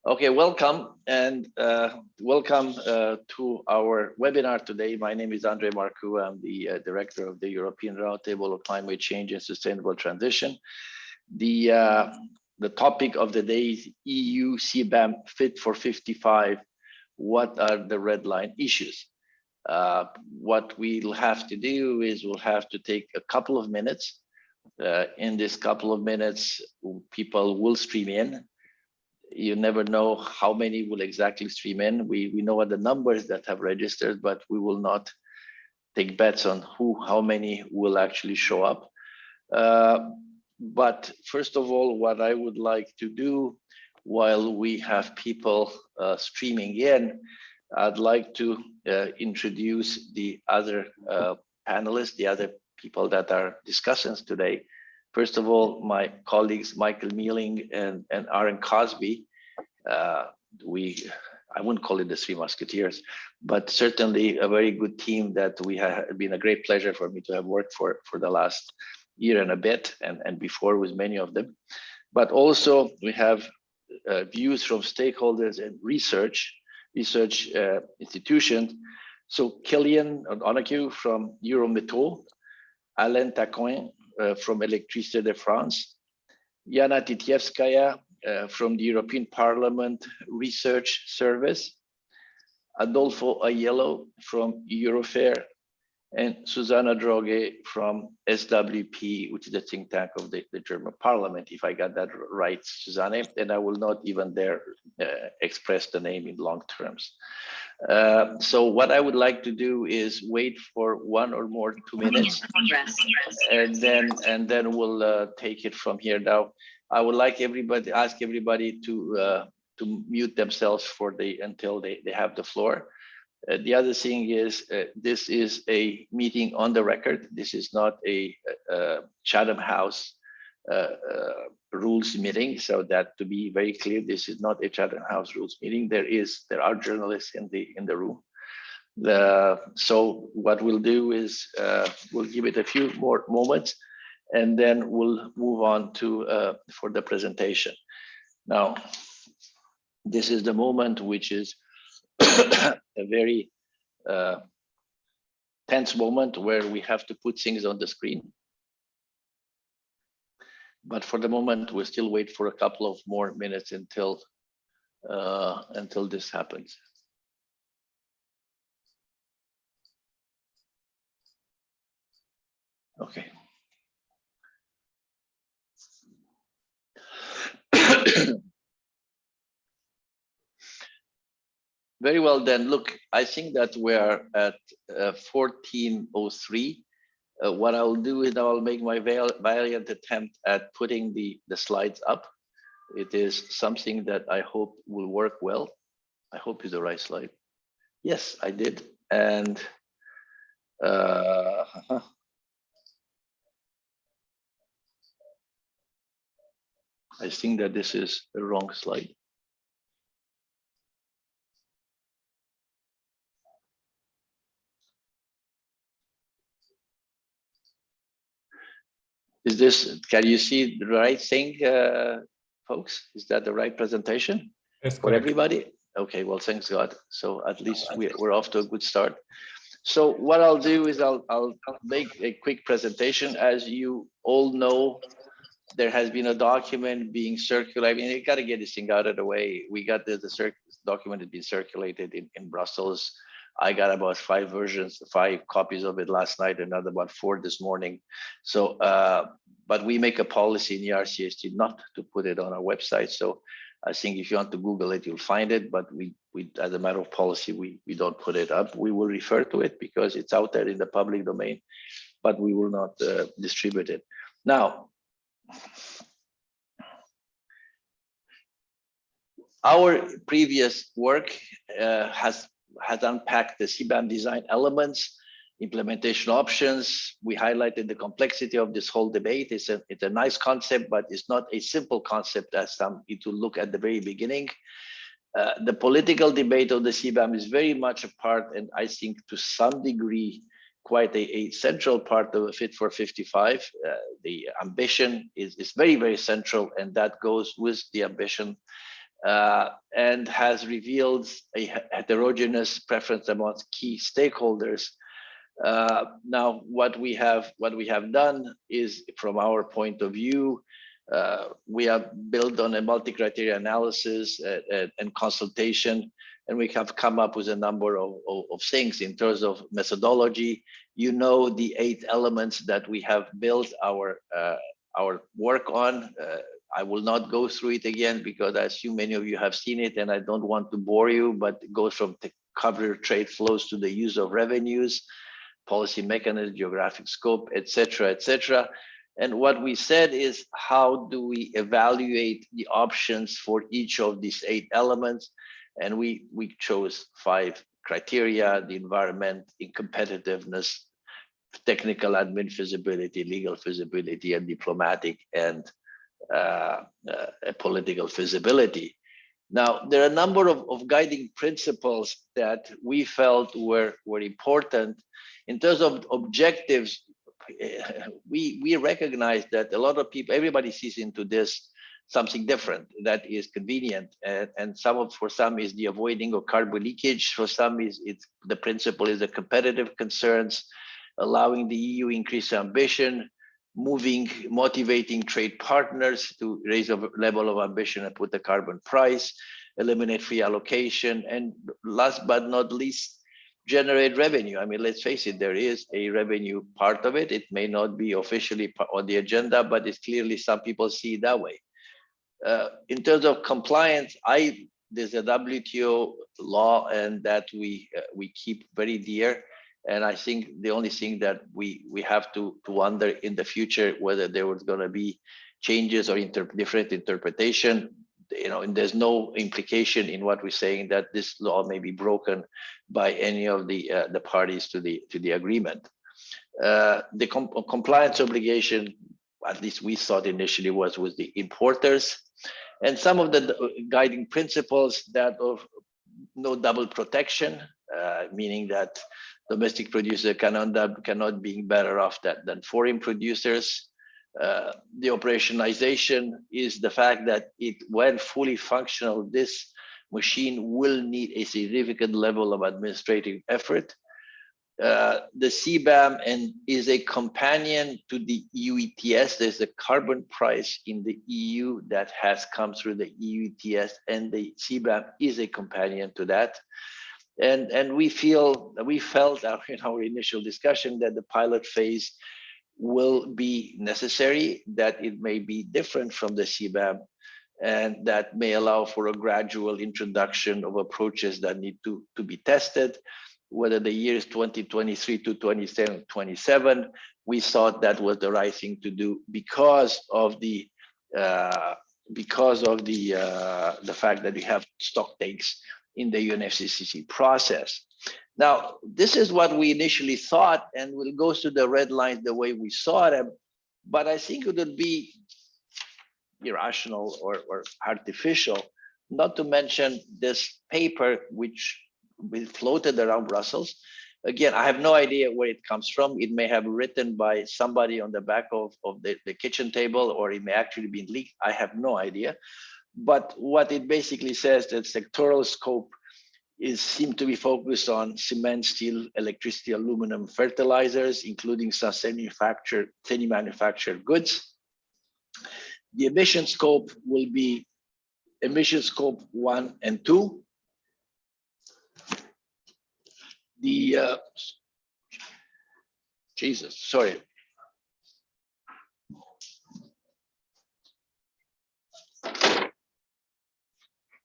Okay, welcome and welcome to our webinar today. My name is Andre Marcu. I'm the director of the European Roundtable on Climate Change and Sustainable Transition. The topic of the day is EU CBAM Fit for 55. What are the red line issues? What we'll have to do is we'll have to take a couple of minutes. In this couple of minutes, people will stream in. You never know how many will exactly stream in. We know what the numbers that have registered, but we will not take bets on how many will actually show up. But first of all, what I would like to do while we have people streaming in, I'd like to introduce the other panelists, the other people that are discussants today. First of all, my colleagues, Michael Mealing and Aaron Cosby. I wouldn't call it the Three Musketeers, but certainly a very good team that we have been a great pleasure for me to have worked for the last year and a bit and before with many of them. But also we have views from stakeholders and research institutions. So Killian O'Donoghue from Eurométaux, Alain Taquin from Électricité de France, Yana Titievskaya from the European Parliament Research Service, Adolfo Aiello from Eurofair, and Susanna Droge from SWP, which is the think tank of the German Parliament, if I got that right, Susanne, and I will not even dare express the name in long terms. So what I would like to do is wait for 1 or more 2 minutes, and then we'll take it from here. Now, I would like ask everybody to mute themselves until they have the floor. The other thing is this is a meeting on the record. This is not a Chatham House rules meeting. So that to be very clear, this is not a Chatham House rules meeting. There are journalists in the room. So what we'll do is we'll give it a few more moments, and then we'll move on to for the presentation. Now, this is the moment which is a very tense moment where we have to put things on the screen. But for the moment, we'll still wait for a couple of more minutes until this happens. Okay. Very well then, look, I think that we are at 14:03. What I'll do is I'll make my valiant attempt at putting the slides up. It is something that I hope will work well. I hope it's the right slide. Yes, I did. And I think that this is the wrong slide. Is this, can you see the right thing, folks? Is that the right presentation for everybody? Okay, well, thanks God. So at least we're off to a good start. So what I'll do is I'll make a quick presentation. As you all know, there has been a document being circulated. I mean, you got to get this thing out of the way. We got the document had been circulated in Brussels. I got about 5 copies of it last night, another about 4 this morning. So, but we make a policy in the RCST not to put it on our website. So I think if you want to Google it, you'll find it. But we as a matter of policy, we don't put it up. We will refer to it because it's out there in the public domain, but we will not distribute it. Now, our previous work has unpacked the CBAM design elements, implementation options. We highlighted the complexity of this whole debate. It's a nice concept, but it's not a simple concept as some need to look at the very beginning. The political debate of the CBAM is very much a part, and I think to some degree, quite a central part of a Fit for 55. The ambition is very, very central, and that goes with the ambition and has revealed a heterogeneous preference amongst key stakeholders. Now, what we have done is, from our point of view, we have built on a multi-criteria analysis and consultation, and we have come up with a number of things in terms of methodology. You know, the 8 elements that we have built our work on. I will not go through it again because I assume many of you have seen it, and I don't want to bore you, but it goes from the cover trade flows to the use of revenues, policy mechanism, geographic scope, etc., etc. And what we said is, how do we evaluate the options for each of these 8 elements? And we chose 5 criteria: the environment, competitiveness, technical admin feasibility, legal feasibility, and diplomatic and political feasibility. Now, there are a number of guiding principles that we felt were important. In terms of objectives, we recognize that a lot of people, everybody sees into this something different that is convenient, and for some is the avoiding of carbon leakage. For some it's the principle is the competitive concerns, allowing the EU increase ambition, motivating trade partners to raise a level of ambition and put the carbon price, eliminate free allocation, and last but not least, generate revenue. I mean, let's face it, there is a revenue part of it. It may not be officially on the agenda, but it's clearly some people see it that way. In terms of compliance, there's a WTO law, and that we keep very dear. And I think the only thing that we have to wonder in the future whether there was going to be changes or different interpretation. You know, and there's no implication in what we're saying that this law may be broken by any of the parties to the agreement. The compliance obligation, at least we thought initially, was with the importers, and some of the guiding principles that of no double protection, meaning that domestic producer cannot be better off than foreign producers. The operationalization is the fact that when fully functional, this machine will need a significant level of administrative effort. The CBAM is a companion to the EU ETS. There's a carbon price in the EU that has come through the EU ETS, and the CBAM is a companion to that. And we felt in our initial discussion that the pilot phase will be necessary, that it may be different from the CBAM, and that may allow for a gradual introduction of approaches that need to be tested. Whether the years 2023 to 2027, we thought that was the right thing to do because of the fact that we have stock takes in the UNFCCC process. Now, this is what we initially thought, and we'll go through the red lines the way we saw them, but I think it would be irrational or artificial not to mention this paper which we floated around Brussels. Again, I have no idea where it comes from. It may have written by somebody on the back of the kitchen table, or it may actually be leaked. I have no idea. But what it basically says that sectoral scope seem to be focused on cement, steel, electricity, aluminum, fertilizers, including some semi-manufactured goods. The emission scope will be emission scope 1 and 2.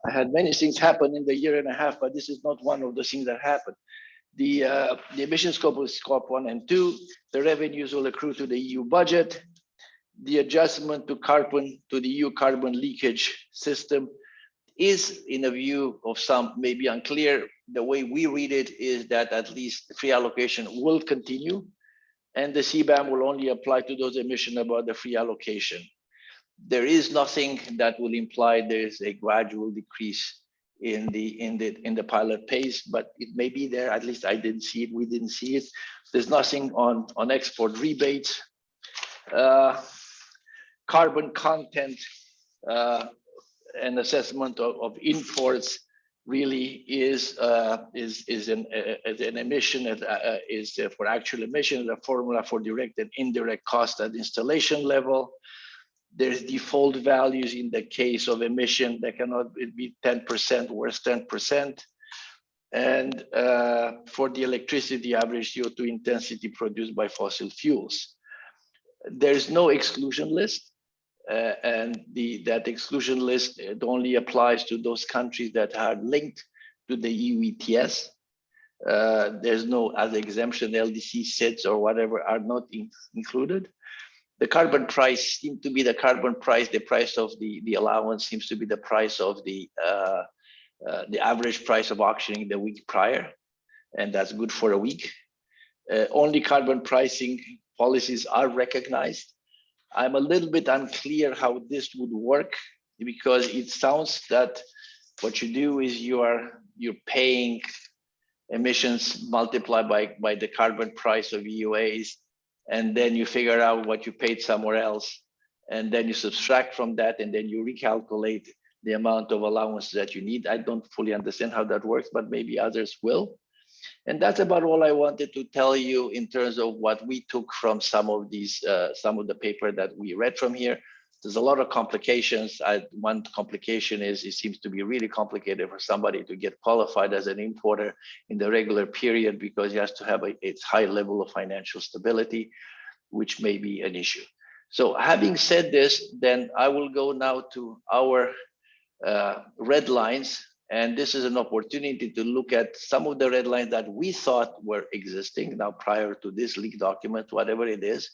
I had many things happen in the year and a half, but this is not one of the things that happened. The emission scope was scope 1 and 2. The revenues will accrue to the EU budget. The adjustment to the EU carbon leakage system is, in a view of some, maybe unclear. The way we read it is that at least free allocation will continue, and the CBAM will only apply to those emissions above the free allocation. There is nothing that will imply there is a gradual decrease in the pilot pace, but it may be there. At least I didn't see it. We didn't see it. There's nothing on export rebates, carbon content. an assessment of imports really is an emission is for actual emission, the formula for direct and indirect cost at installation level. There's default values in the case of emission that cannot be 10%, worse 10%. And for the electricity average CO2 intensity produced by fossil fuels. There's no exclusion list, and that exclusion list, it only applies to those countries that are linked to the EU ETS. There's no other exemption, LDC, SIDS, or whatever are not included. The carbon price seems to be the carbon price, the price of the allowance seems to be the price of the average price of auctioning the week prior, and that's good for a week. Only carbon pricing policies are recognized. I'm a little bit unclear how this would work, because it sounds that what you do is you're paying emissions multiplied by the carbon price of EUAs, and then you figure out what you paid somewhere else, and then you subtract from that, and then you recalculate the amount of allowance that you need. I don't fully understand how that works, but maybe others will. And that's about all I wanted to tell you in terms of what we took from some of these, some of the paper that we read from here. There's a lot of complications. One complication is it seems to be really complicated for somebody to get qualified as an importer in the regular period, because he has to have a high level of financial stability, which may be an issue. So having said this, then I will go now to our red lines. And this is an opportunity to look at some of the red lines that we thought were existing now prior to this leaked document, whatever it is.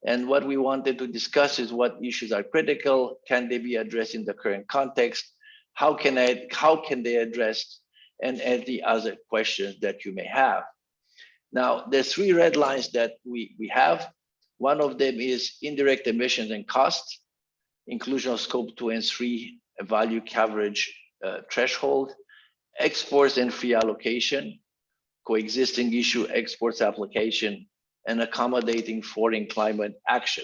And what we wanted to discuss is what issues are critical, can they be addressed in the current context, how can they address, and any other questions that you may have. Now, there's 3 red lines that we have. One of them is indirect emissions and costs, inclusion of scope 2 and 3 value coverage threshold, exports and free allocation, coexisting issue exports application, and accommodating foreign climate action.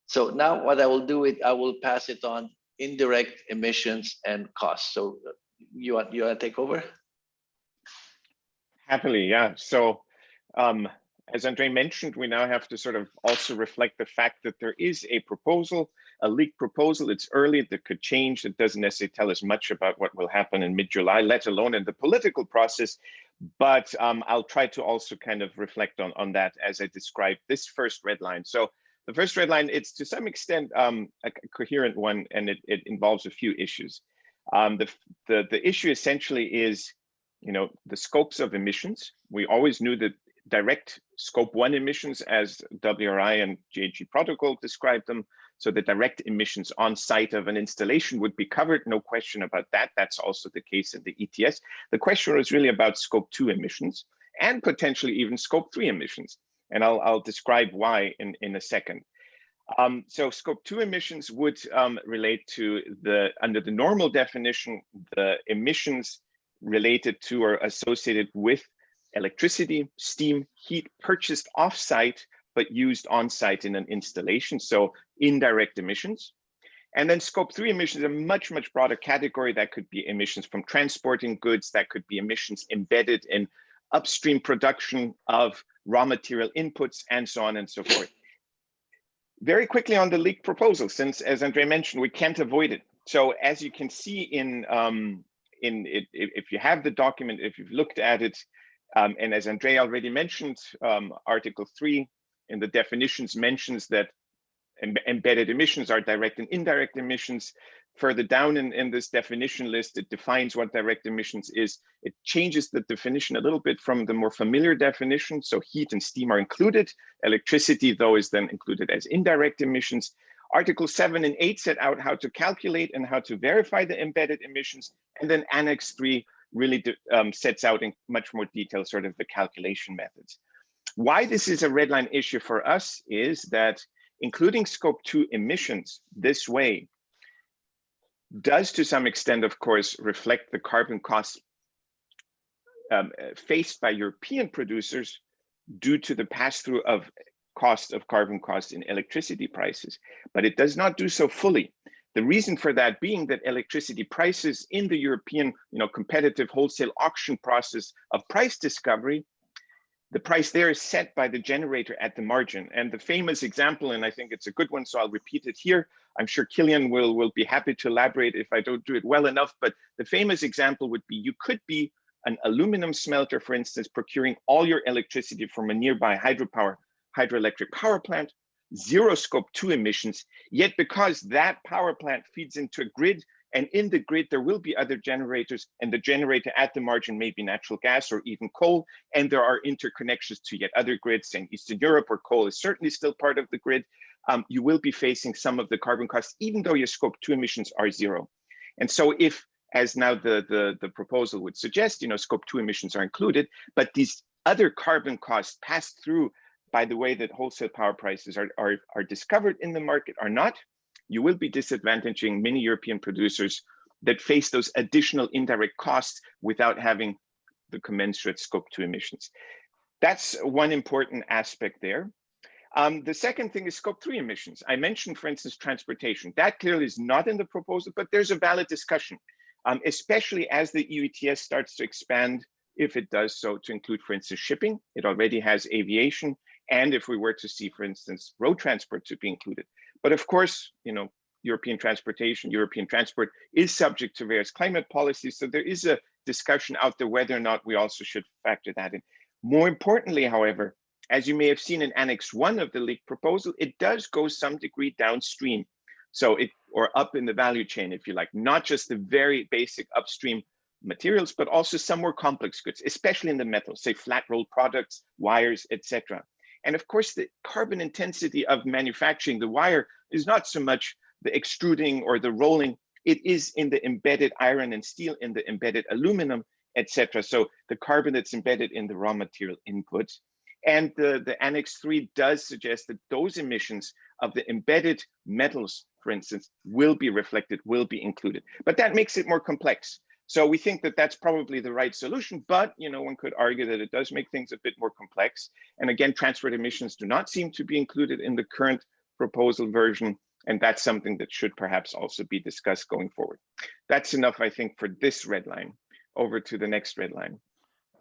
So now what I will do, I will pass it on indirect emissions and costs. So you want to take over? Happily, yeah. So as Andre mentioned, we now have to sort of also reflect the fact that there is a proposal, a leaked proposal. It's early, that could change. It doesn't necessarily tell us much about what will happen in mid-July, let alone in the political process. But I'll try to also kind of reflect on that as I describe this first red line. So the first red line, it's to some extent a coherent one, and it involves a few issues. The issue essentially is, the scopes of emissions. We always knew that direct scope 1 emissions, as WRI and GHG protocol described them. So the direct emissions on site of an installation would be covered, no question about that. That's also the case in the ETS. The question was really about scope 2 emissions and potentially even scope 3 emissions. And I'll describe why in a second. So scope 2 emissions would relate to under the normal definition, the emissions related to or associated with electricity, steam, heat purchased off-site, but used on-site in an installation, so indirect emissions. And then scope 3 emissions are a much, much broader category. That could be emissions from transporting goods, that could be emissions embedded in upstream production of raw material inputs, and so on and so forth. Very quickly on the leaked proposal, since, as Andre mentioned, we can't avoid it. So as you can see if you have the document, if you've looked at it, and as Andre already mentioned, Article 3 in the definitions mentions that embedded emissions are direct and indirect emissions. Further down in this definition list, it defines what direct emissions is. It changes the definition a little bit from the more familiar definition. So heat and steam are included. Electricity, though, is then included as indirect emissions. Article 7 and 8 set out how to calculate and how to verify the embedded emissions. And then Annex 3 really sets out in much more detail sort of the calculation methods. Why this is a red line issue for us is that including scope 2 emissions this way does to some extent, of course, reflect the carbon costs faced by European producers due to the pass-through of cost of carbon costs in electricity prices, but it does not do so fully. The reason for that being that electricity prices in the European, competitive wholesale auction process of price discovery, the price there is set by the generator at the margin. And the famous example, and I think it's a good one, so I'll repeat it here. I'm sure Killian will be happy to elaborate if I don't do it well enough, but the famous example would be, you could be an aluminum smelter, for instance, procuring all your electricity from a nearby hydroelectric power plant, zero scope 2 emissions, yet because that power plant feeds into a grid, and in the grid there will be other generators, and the generator at the margin may be natural gas or even coal, and there are interconnections to yet other grids in Eastern Europe where coal is certainly still part of the grid, you will be facing some of the carbon costs, even though your scope 2 emissions are zero. And so if, as now the proposal would suggest, scope 2 emissions are included, but these other carbon costs passed through by the way that wholesale power prices are discovered in the market are not, you will be disadvantaging many European producers that face those additional indirect costs without having the commensurate scope 2 emissions. That's one important aspect there. The second thing is scope 3 emissions. I mentioned, for instance, transportation. That clearly is not in the proposal, but there's a valid discussion, especially as the EU ETS starts to expand, if it does so, to include, for instance, shipping. It already has aviation. And if we were to see, for instance, road transport to be included. But of course, European transport is subject to various climate policies. So there is a discussion out there whether or not we also should factor that in. More importantly, however, as you may have seen in Annex 1 of the leaked proposal, it does go some degree downstream. So or up in the value chain, if you like, not just the very basic upstream materials, but also some more complex goods, especially in the metals, say flat rolled products, wires, etc. And of course, the carbon intensity of manufacturing the wire is not so much the extruding or the rolling, it is in the embedded iron and steel, in the embedded aluminum, etc. So the carbon that's embedded in the raw material input. And the Annex 3 does suggest that those emissions of the embedded metals, for instance, will be reflected, will be included. But that makes it more complex. So we think that that's probably the right solution, but one could argue that it does make things a bit more complex. And again, transport emissions do not seem to be included in the current proposal version, and that's something that should perhaps also be discussed going forward. That's enough, I think, for this red line. Over to the next red line.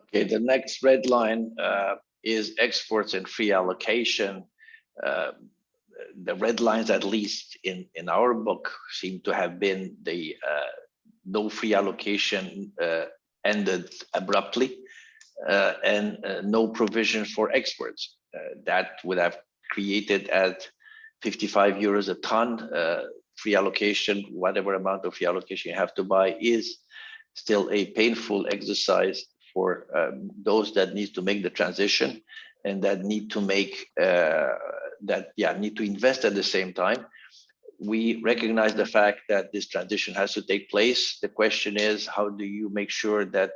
Okay, the next red line is exports and free allocation. The red lines, at least in our book, seem to have been the no free allocation ended abruptly, and no provision for exports. That would have created at 55 euros a ton free allocation, whatever amount of free allocation you have to buy is still a painful exercise for those that need to make the transition and that need to make need to invest at the same time. We recognize the fact that this transition has to take place. The question is, how do you make sure that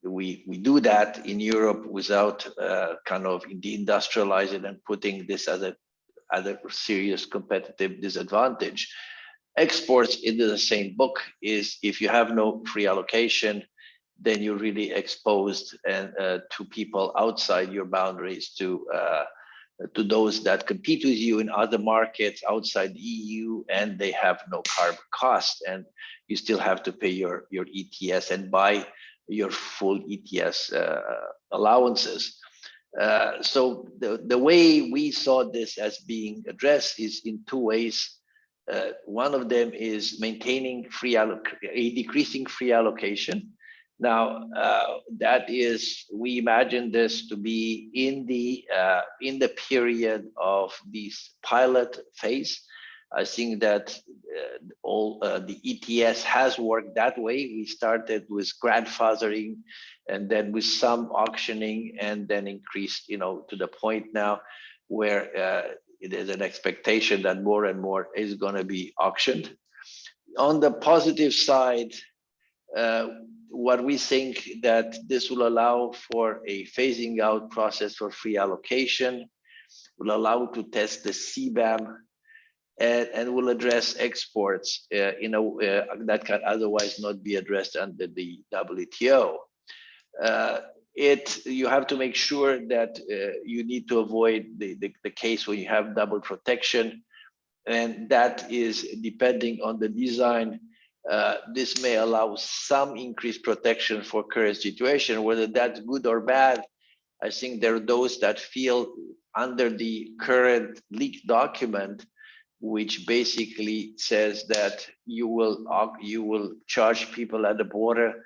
we do that in Europe without kind of deindustrializing and putting this as a serious competitive disadvantage? Exports into the same book is, if you have no free allocation, then you're really exposed to people outside your boundaries, to those that compete with you in other markets outside the EU, and they have no carbon cost, and you still have to pay your ETS and buy your full ETS allowances. So the way we saw this as being addressed is in two ways. One of them is maintaining decreasing free allocation. Now, that is, we imagine this to be in the period of this pilot phase. I think that all the ETS has worked that way. We started with grandfathering, and then with some auctioning, and then increased, to the point now where it is an expectation that more and more is going to be auctioned. On the positive side, what we think that this will allow for a phasing out process for free allocation, will allow to test the CBAM, and will address exports in a way that can otherwise not be addressed under the WTO. You have to make sure that you need to avoid the case where you have double protection. And that is depending on the design. This may allow some increased protection for current situation. Whether that's good or bad, I think there are those that feel under the current leaked document, which basically says that you will charge people at the border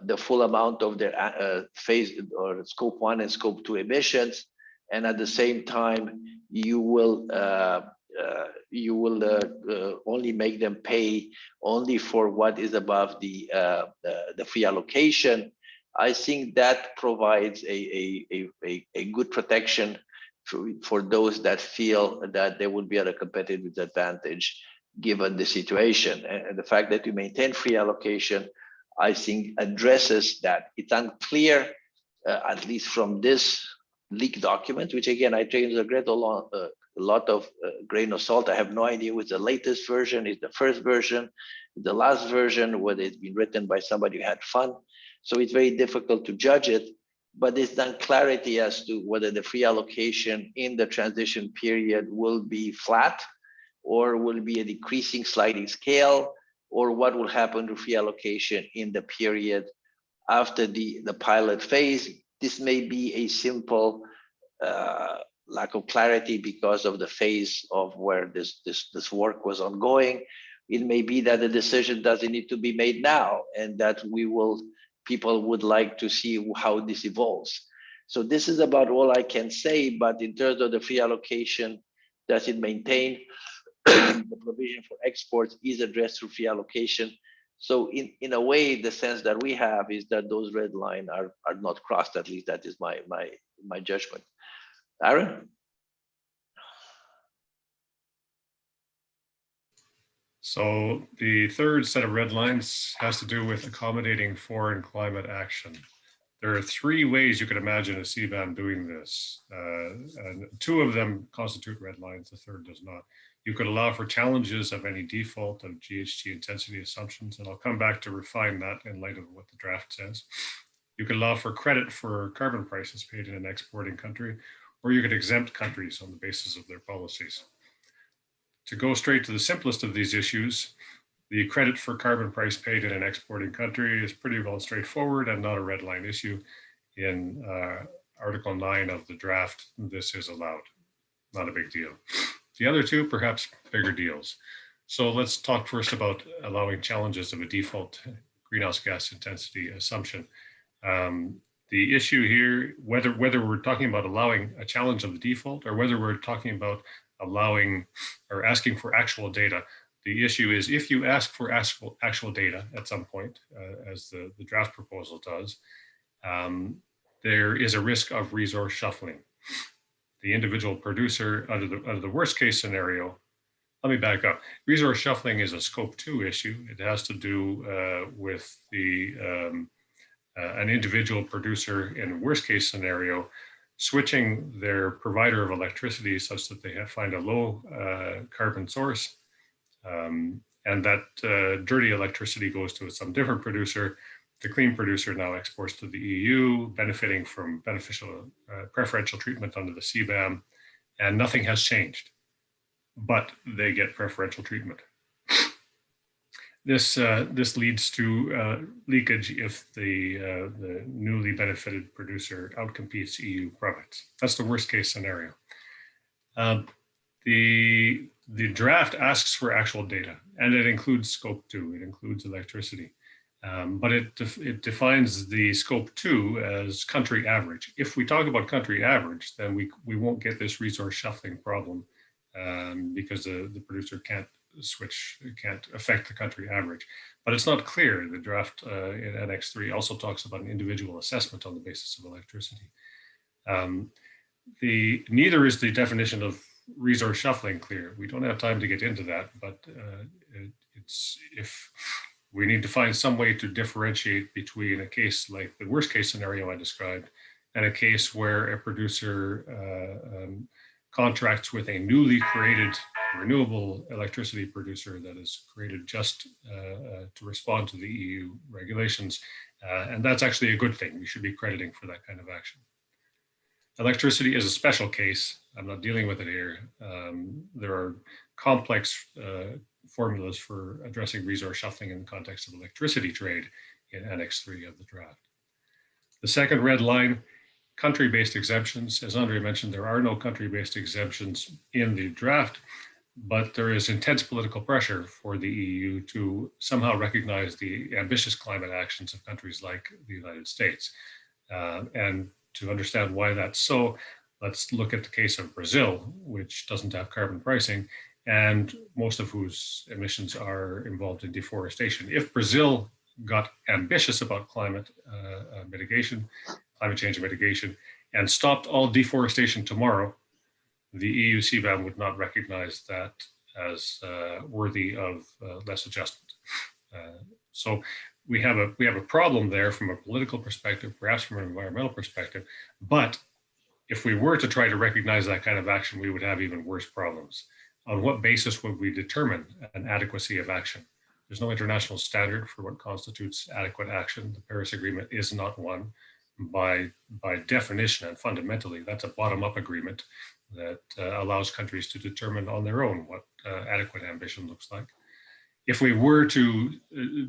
the full amount of their phase or scope 1 and scope 2 emissions, and at the same time you will only make them pay only for what is above the free allocation. I think that provides a good protection for those that feel that they would be at a competitive disadvantage given the situation. And the fact that you maintain free allocation, I think, addresses that. It's unclear, at least from this leaked document, which again, I take a lot of grain of salt. I have no idea what's the latest version, is the first version, the last version, whether it's been written by somebody who had fun. So it's very difficult to judge it, but there's not clarity as to whether the free allocation in the transition period will be flat or will be a decreasing sliding scale, or what will happen to free allocation in the period after the pilot phase. This may be a simple lack of clarity because of the phase of where this work was ongoing. It may be that the decision doesn't need to be made now, and that people would like to see how this evolves. So this is about all I can say, but in terms of the free allocation, does it maintain the provision for exports is addressed through free allocation. So in a way, the sense that we have is that those red lines are not crossed. At least that is my judgment. Aaron? So the third set of red lines has to do with accommodating foreign climate action. There are three ways you could imagine a CBAM doing this. And two of them constitute red lines, the third does not. You could allow for challenges of any default of GHG intensity assumptions, and I'll come back to refine that in light of what the draft says. You could allow for credit for carbon prices paid in an exporting country, or you could exempt countries on the basis of their policies. To go straight to the simplest of these issues, the credit for carbon price paid in an exporting country is pretty well straightforward and not a red line issue. In Article 9 of the draft, this is allowed, not a big deal. The other two, perhaps bigger deals. So let's talk first about allowing challenges of a default greenhouse gas intensity assumption. The issue here, whether we're talking about allowing a challenge of the default or whether we're talking about allowing or asking for actual data, the issue is if you ask for actual data at some point, as the draft proposal does, there is a risk of resource shuffling. The individual producer, under the worst case scenario, let me back up. Resource shuffling is a scope 2 issue. It has to do with an individual producer in a worst case scenario switching their provider of electricity such that they find a low carbon source, and that dirty electricity goes to some different producer. The clean producer now exports to the EU, benefiting from preferential treatment under the CBAM, and nothing has changed, but they get preferential treatment. This leads to leakage if the newly benefited producer outcompetes EU profits. That's the worst case scenario. The draft asks for actual data, and it includes scope 2. It includes electricity, but it defines the scope 2 as country average. If we talk about country average, then we won't get this resource shuffling problem because the producer can't affect the country average. But it's not clear. The draft in Annex 3 also talks about an individual assessment on the basis of electricity. Neither is the definition of resource shuffling clear. We don't have time to get into that, but if we need to find some way to differentiate between a case like the worst case scenario I described and a case where a producer contracts with a newly created renewable electricity producer that is created just to respond to the EU regulations. And that's actually a good thing. We should be crediting for that kind of action. Electricity is a special case. I'm not dealing with it here. There are complex formulas for addressing resource shuffling in the context of electricity trade in Annex 3 of the draft. The second red line, country-based exemptions. As Andre mentioned, there are no country-based exemptions in the draft, but there is intense political pressure for the EU to somehow recognize the ambitious climate actions of countries like the United States. And to understand why that's so, let's look at the case of Brazil, which doesn't have carbon pricing, and most of whose emissions are involved in deforestation. If Brazil got ambitious about climate change mitigation, and stopped all deforestation tomorrow, the EU CBAM would not recognize that as worthy of less adjustment. So we have a problem there from a political perspective, perhaps from an environmental perspective. But if we were to try to recognize that kind of action, we would have even worse problems. On what basis would we determine an adequacy of action? There's no international standard for what constitutes adequate action. The Paris Agreement is not one. By definition and fundamentally, that's a bottom-up agreement that allows countries to determine on their own what adequate ambition looks like. If we were to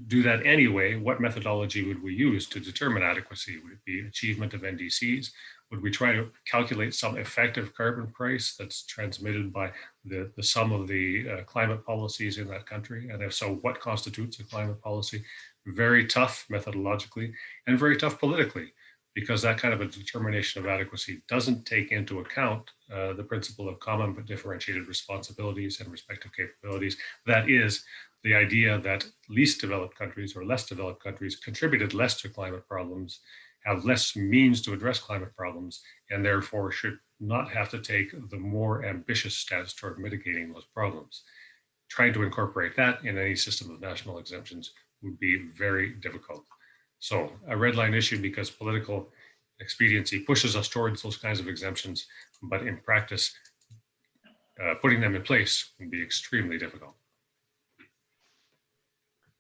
do that anyway, what methodology would we use to determine adequacy? Would it be achievement of NDCs? Would we try to calculate some effective carbon price that's transmitted by the sum of the climate policies in that country? And if so, what constitutes a climate policy? Very tough methodologically and very tough politically, because that kind of a determination of adequacy doesn't take into account the principle of common but differentiated responsibilities and respective capabilities. That is the idea that least developed countries or less developed countries contributed less to climate problems, have less means to address climate problems, and therefore should not have to take the more ambitious stance toward mitigating those problems. Trying to incorporate that in any system of national exemptions would be very difficult. So a red line issue because political expediency pushes us towards those kinds of exemptions, but in practice, putting them in place would be extremely difficult.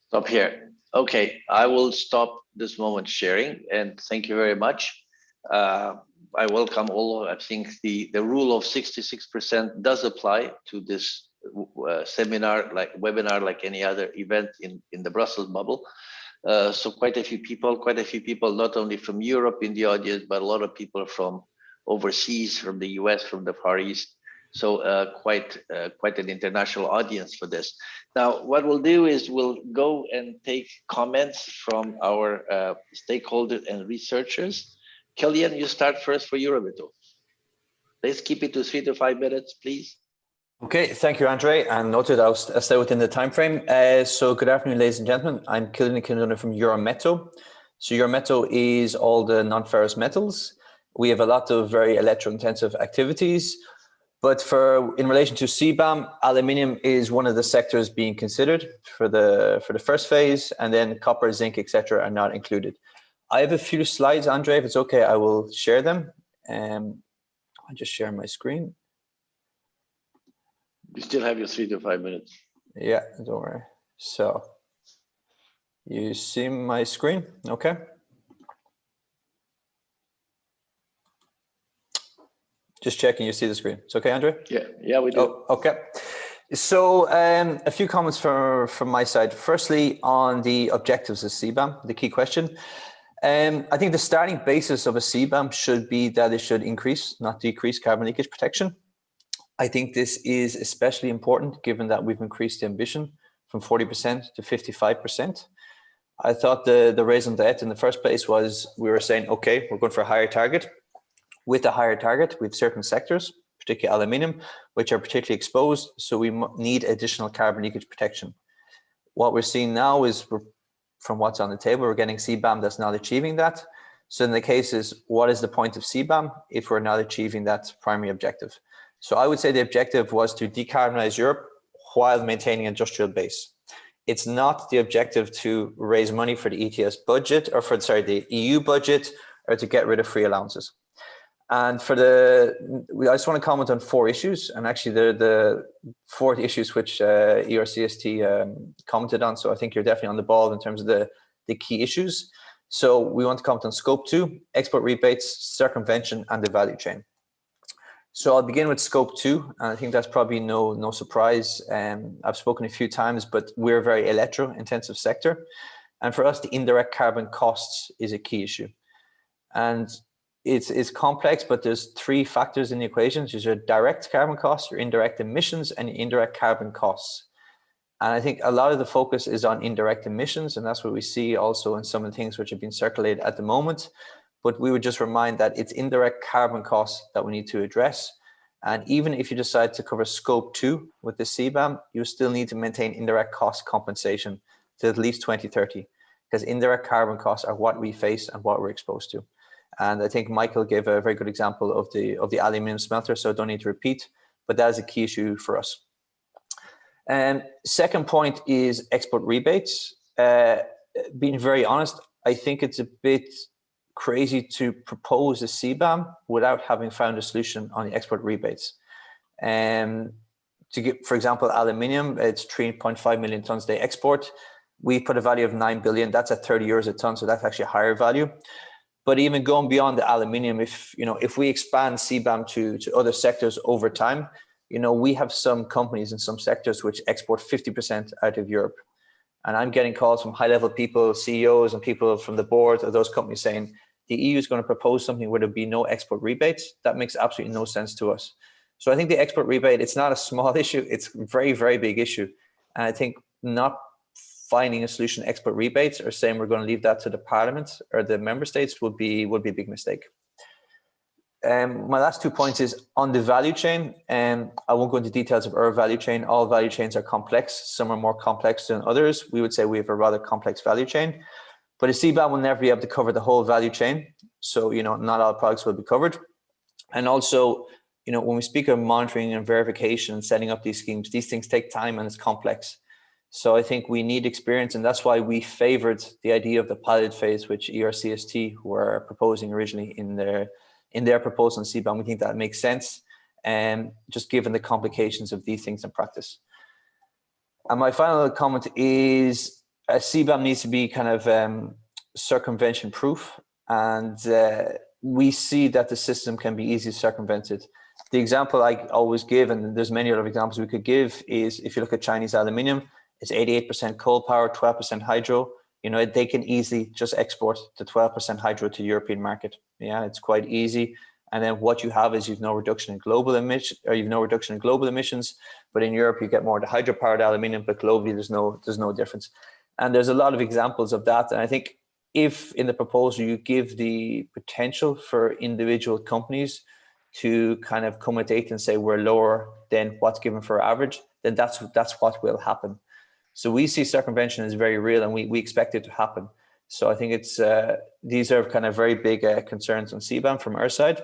Stop here. Okay, I will stop this moment sharing, and thank you very much. I welcome all. I think the rule of 66% does apply to this webinar, like any other event in the Brussels bubble. So quite a few people, not only from Europe in the audience, but a lot of people from overseas, from the US, from the Far East. So quite an international audience for this. Now, what we'll do is we'll go and take comments from our stakeholders and researchers. Killian, you start first for Eurometo. Let's keep it to 3 to 5 minutes, please. Okay, thank you, Andre. And noted, I'll stay within the time frame. So good afternoon, ladies and gentlemen. I'm Killian from Eurometo. So Eurometo is all the non-ferrous metals. We have a lot of very electro-intensive activities. But in relation to CBAM, aluminium is one of the sectors being considered for the first phase, and then copper, zinc, etc. are not included. I have a few slides, Andre. If it's okay, I will share them. I'll just share my screen. You still have your 3 to 5 minutes. Yeah, don't worry. So you see my screen, okay? Just checking you see the screen. It's okay, Andre? Yeah, we do. Oh, okay. So a few comments from my side. Firstly, on the objectives of CBAM, the key question. I think the starting basis of a CBAM should be that it should increase, not decrease, carbon leakage protection. I think this is especially important given that we've increased the ambition from 40% to 55%. I thought the raison d'etre in the first place was we were saying, okay, we're going for a higher target. With a higher target, we have certain sectors, particularly aluminium, which are particularly exposed, so we need additional carbon leakage protection. What we're seeing now is, from what's on the table, we're getting CBAM that's not achieving that. So in the case is, what is the point of CBAM if we're not achieving that primary objective? So I would say the objective was to decarbonize Europe while maintaining an industrial base. It's not the objective to raise money for the ETS budget or the EU budget or to get rid of free allowances. And I just want to comment on 4 issues, and actually the 4 issues which ERCST commented on. So I think you're definitely on the ball in terms of the key issues. So we want to comment on scope 2, export rebates, circumvention, and the value chain. So I'll begin with scope 2, and I think that's probably no surprise. I've spoken a few times, but we're a very electro-intensive sector. And for us, the indirect carbon costs is a key issue. And it's complex, but there's 3 factors in the equation. There's your direct carbon costs, your indirect emissions, and your indirect carbon costs. And I think a lot of the focus is on indirect emissions, and that's what we see also in some of the things which have been circulated at the moment. But we would just remind that it's indirect carbon costs that we need to address. And even if you decide to cover scope 2 with the CBAM, you still need to maintain indirect cost compensation to at least 2030, because indirect carbon costs are what we face and what we're exposed to. And I think Michael gave a very good example of the aluminium smelter, so I don't need to repeat, but that is a key issue for us. And second point is export rebates. Being very honest, I think it's a bit crazy to propose a CBAM without having found a solution on the export rebates. To give, for example, aluminium, it's 3.5 million tons they export. We put a value of 9 billion. That's at 30 euros a ton, so that's actually a higher value. But even going beyond the aluminium, if we expand CBAM to other sectors over time, we have some companies in some sectors which export 50% out of Europe. And I'm getting calls from high-level people, CEOs and people from the board of those companies saying, the EU is going to propose something where there'll be no export rebates. That makes absolutely no sense to us. So I think the export rebate, it's not a small issue, it's a very, very big issue. And I think not finding a solution to export rebates or saying we're going to leave that to the parliament or the member states would be a big mistake. My last 2 points is on the value chain, and I won't go into details of our value chain. All value chains are complex. Some are more complex than others. We would say we have a rather complex value chain, but a CBAM will never be able to cover the whole value chain. So, not all products will be covered. And also, when we speak of monitoring and verification and setting up these schemes, these things take time and it's complex. So I think we need experience, and that's why we favored the idea of the pilot phase, which ERCST were proposing originally in their proposal on CBAM. We think that makes sense, and just given the complications of these things in practice. And my final comment is a CBAM needs to be kind of circumvention proof, and we see that the system can be easily circumvented. The example I always give, and there's many other examples we could give, is if you look at Chinese aluminium, it's 88% coal power, 12% hydro. They can easily just export the 12% hydro to the European market. Yeah, it's quite easy. And then what you have is you've no reduction in global emissions, but in Europe you get more of the hydropowered aluminium, but globally there's no difference. And there's a lot of examples of that. And I think if in the proposal you give the potential for individual companies to kind of come at data and say we're lower than what's given for average, then that's what will happen. So we see circumvention as very real, and we expect it to happen. So I think it's these are kind of very big concerns on CBAM from our side.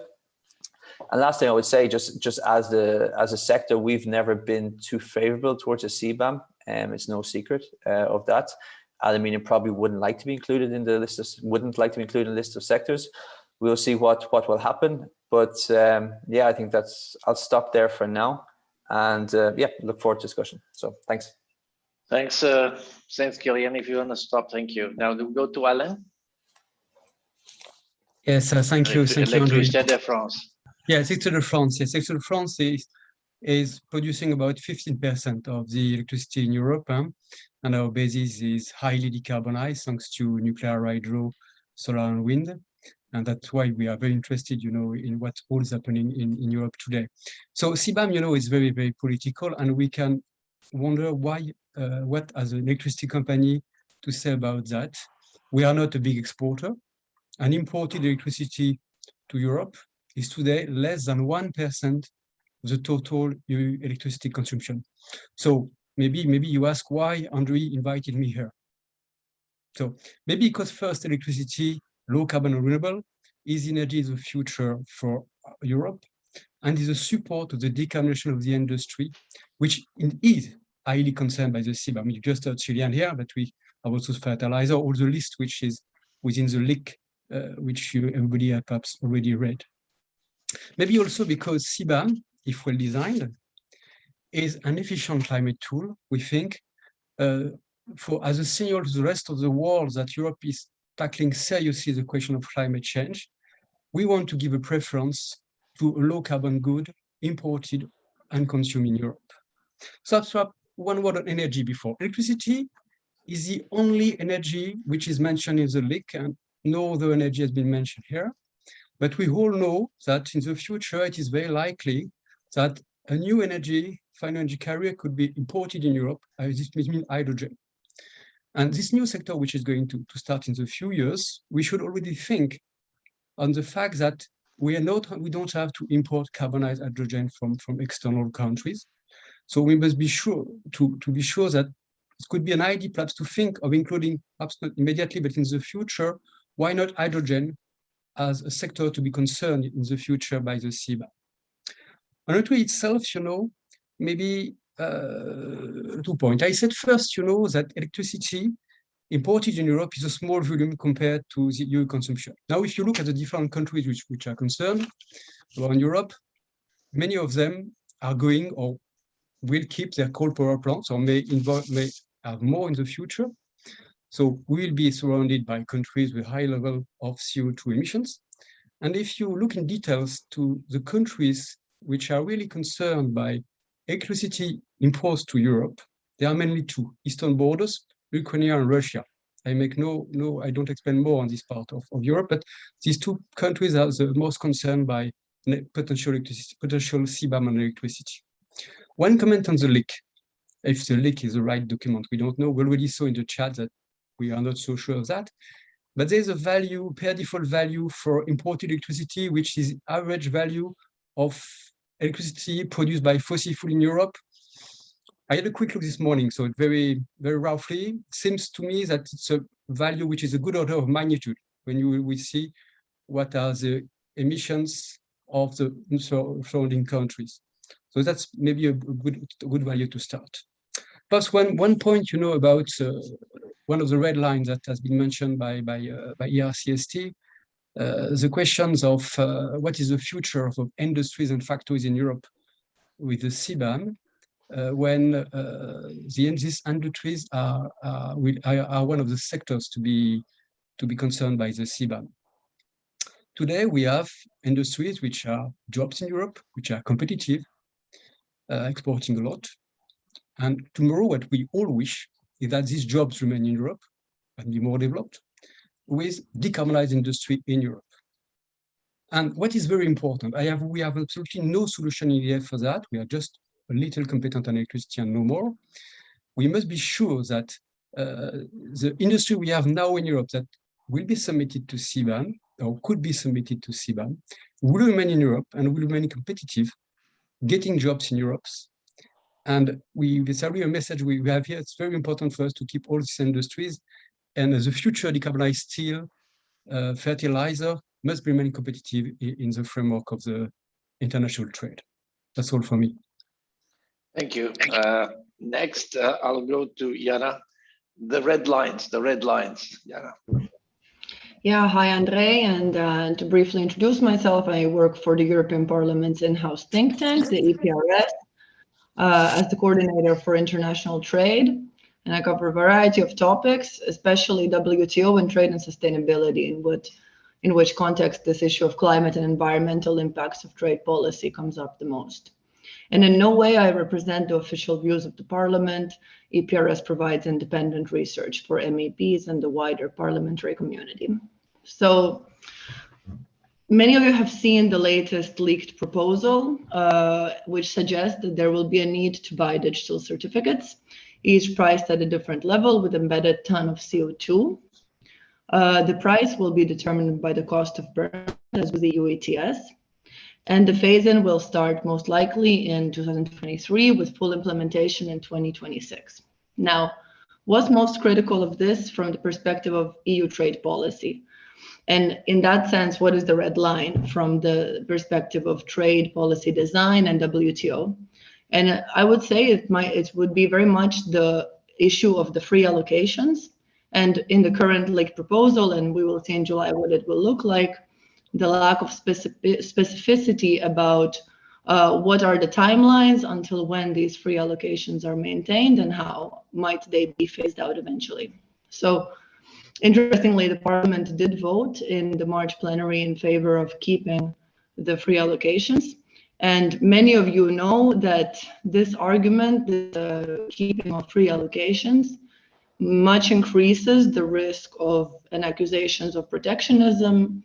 And last thing I would say, just as a sector, we've never been too favorable towards a CBAM. It's no secret of that. Aluminium probably wouldn't like to be included in the list of sectors. We'll see what will happen. But yeah, I think I'll stop there for now, and yeah, look forward to discussion. So thanks. Thanks, Kylian. If you want to stop, thank you. Now we go to Alain. Yes, thank you, Andrew. Électricité de France. Yes, Électricité de France. Yes, Électricité de France is producing about 15% of the electricity in Europe, and our basis is highly decarbonized thanks to nuclear, hydro, solar, and wind. And that's why we are very interested, in what's all is happening in Europe today. So CBAM, is very, very political, and we can wonder why, what as an electricity company to say about that. We are not a big exporter, and imported electricity to Europe is today less than 1% of the total electricity consumption. So maybe you ask why Andrew invited me here. So maybe because first, electricity, low carbon renewable, is energy is the future for Europe, and is a support of the decarbonization of the industry, which is highly concerned by the CBAM. You just heard Chilean here, but we have also fertilizer, all the list which is within the LIC, which everybody has perhaps already read. Maybe also because CBAM, if well designed, is an efficient climate tool, we think, as a signal to the rest of the world that Europe is tackling seriously the question of climate change. We want to give a preference to a low carbon good imported and consumed in Europe. So that's one word on energy before. Electricity is the only energy which is mentioned in the leak, and no other energy has been mentioned here. But we all know that in the future, it is very likely that a new energy, final energy carrier could be imported in Europe, this means hydrogen. And this new sector, which is going to start in the few years, we should already think on the fact that we don't have to import carbonized hydrogen from external countries. So we must be sure to be sure that it could be an idea perhaps to think of including, perhaps not immediately, but in the future, why not hydrogen as a sector to be concerned in the future by the CBAM. Electricity itself, maybe 2 points. I said first, that electricity imported in Europe is a small volume compared to the EU consumption. Now, if you look at the different countries which are concerned around Europe, many of them are going or will keep their coal power plants or may have more in the future. So we will be surrounded by countries with high level of CO2 emissions. And if you look in details to the countries which are really concerned by electricity imports to Europe, there are mainly two: Eastern borders, Ukraine and Russia. I don't explain more on this part of Europe, but these two countries are the most concerned by potential CBAM on electricity. One comment on the leak. If the leak is the right document, we don't know. We already saw in the chat that we are not so sure of that. But there's a value, per default value for imported electricity, which is average value of electricity produced by fossil fuel in Europe. I had a quick look this morning, so very, very roughly, seems to me that it's a value which is a good order of magnitude when we see what are the emissions of the surrounding countries. So that's maybe a good value to start. Plus one point, about one of the red lines that has been mentioned by ERCST, the questions of what is the future of industries and factories in Europe with the CBAM, when these industries are one of the sectors to be concerned by the CBAM. Today, we have industries which are jobs in Europe, which are competitive, exporting a lot. And tomorrow, what we all wish is that these jobs remain in Europe and be more developed with decarbonized industry in Europe. And what is very important, we have absolutely no solution in EDF for that. We are just a little competent on electricity and no more. We must be sure that the industry we have now in Europe that will be submitted to CBAM or could be submitted to CBAM will remain in Europe and will remain competitive, getting jobs in Europe. And it's really a message we have here. It's very important for us to keep all these industries, and the future decarbonized steel, fertilizer must remain competitive in the framework of the international trade. That's all for me. Thank you. Next, I'll go to Jana. The red lines, Jana. Yeah, hi, André. And to briefly introduce myself, I work for the European Parliament's in-house think tank, the EPRS, as the coordinator for international trade. And I cover a variety of topics, especially WTO and trade and sustainability, in which context this issue of climate and environmental impacts of trade policy comes up the most. And in no way I represent the official views of the Parliament. EPRS provides independent research for MEPs and the wider parliamentary community. So many of you have seen the latest leaked proposal, which suggests that there will be a need to buy digital certificates, each priced at a different level with embedded ton of CO2. The price will be determined by the cost of burn, as with the EU ETS. And the phase-in will start most likely in 2023 with full implementation in 2026. Now, what's most critical of this from the perspective of EU trade policy? And in that sense, what is the red line from the perspective of trade policy design and WTO? And I would say it would be very much the issue of the free allocations. And in the current leaked proposal, and we will see in July what it will look like, the lack of specificity about what are the timelines until when these free allocations are maintained and how might they be phased out eventually. So interestingly, the Parliament did vote in the March plenary in favor of keeping the free allocations. And many of you know that this argument, the keeping of free allocations, much increases the risk of accusations of protectionism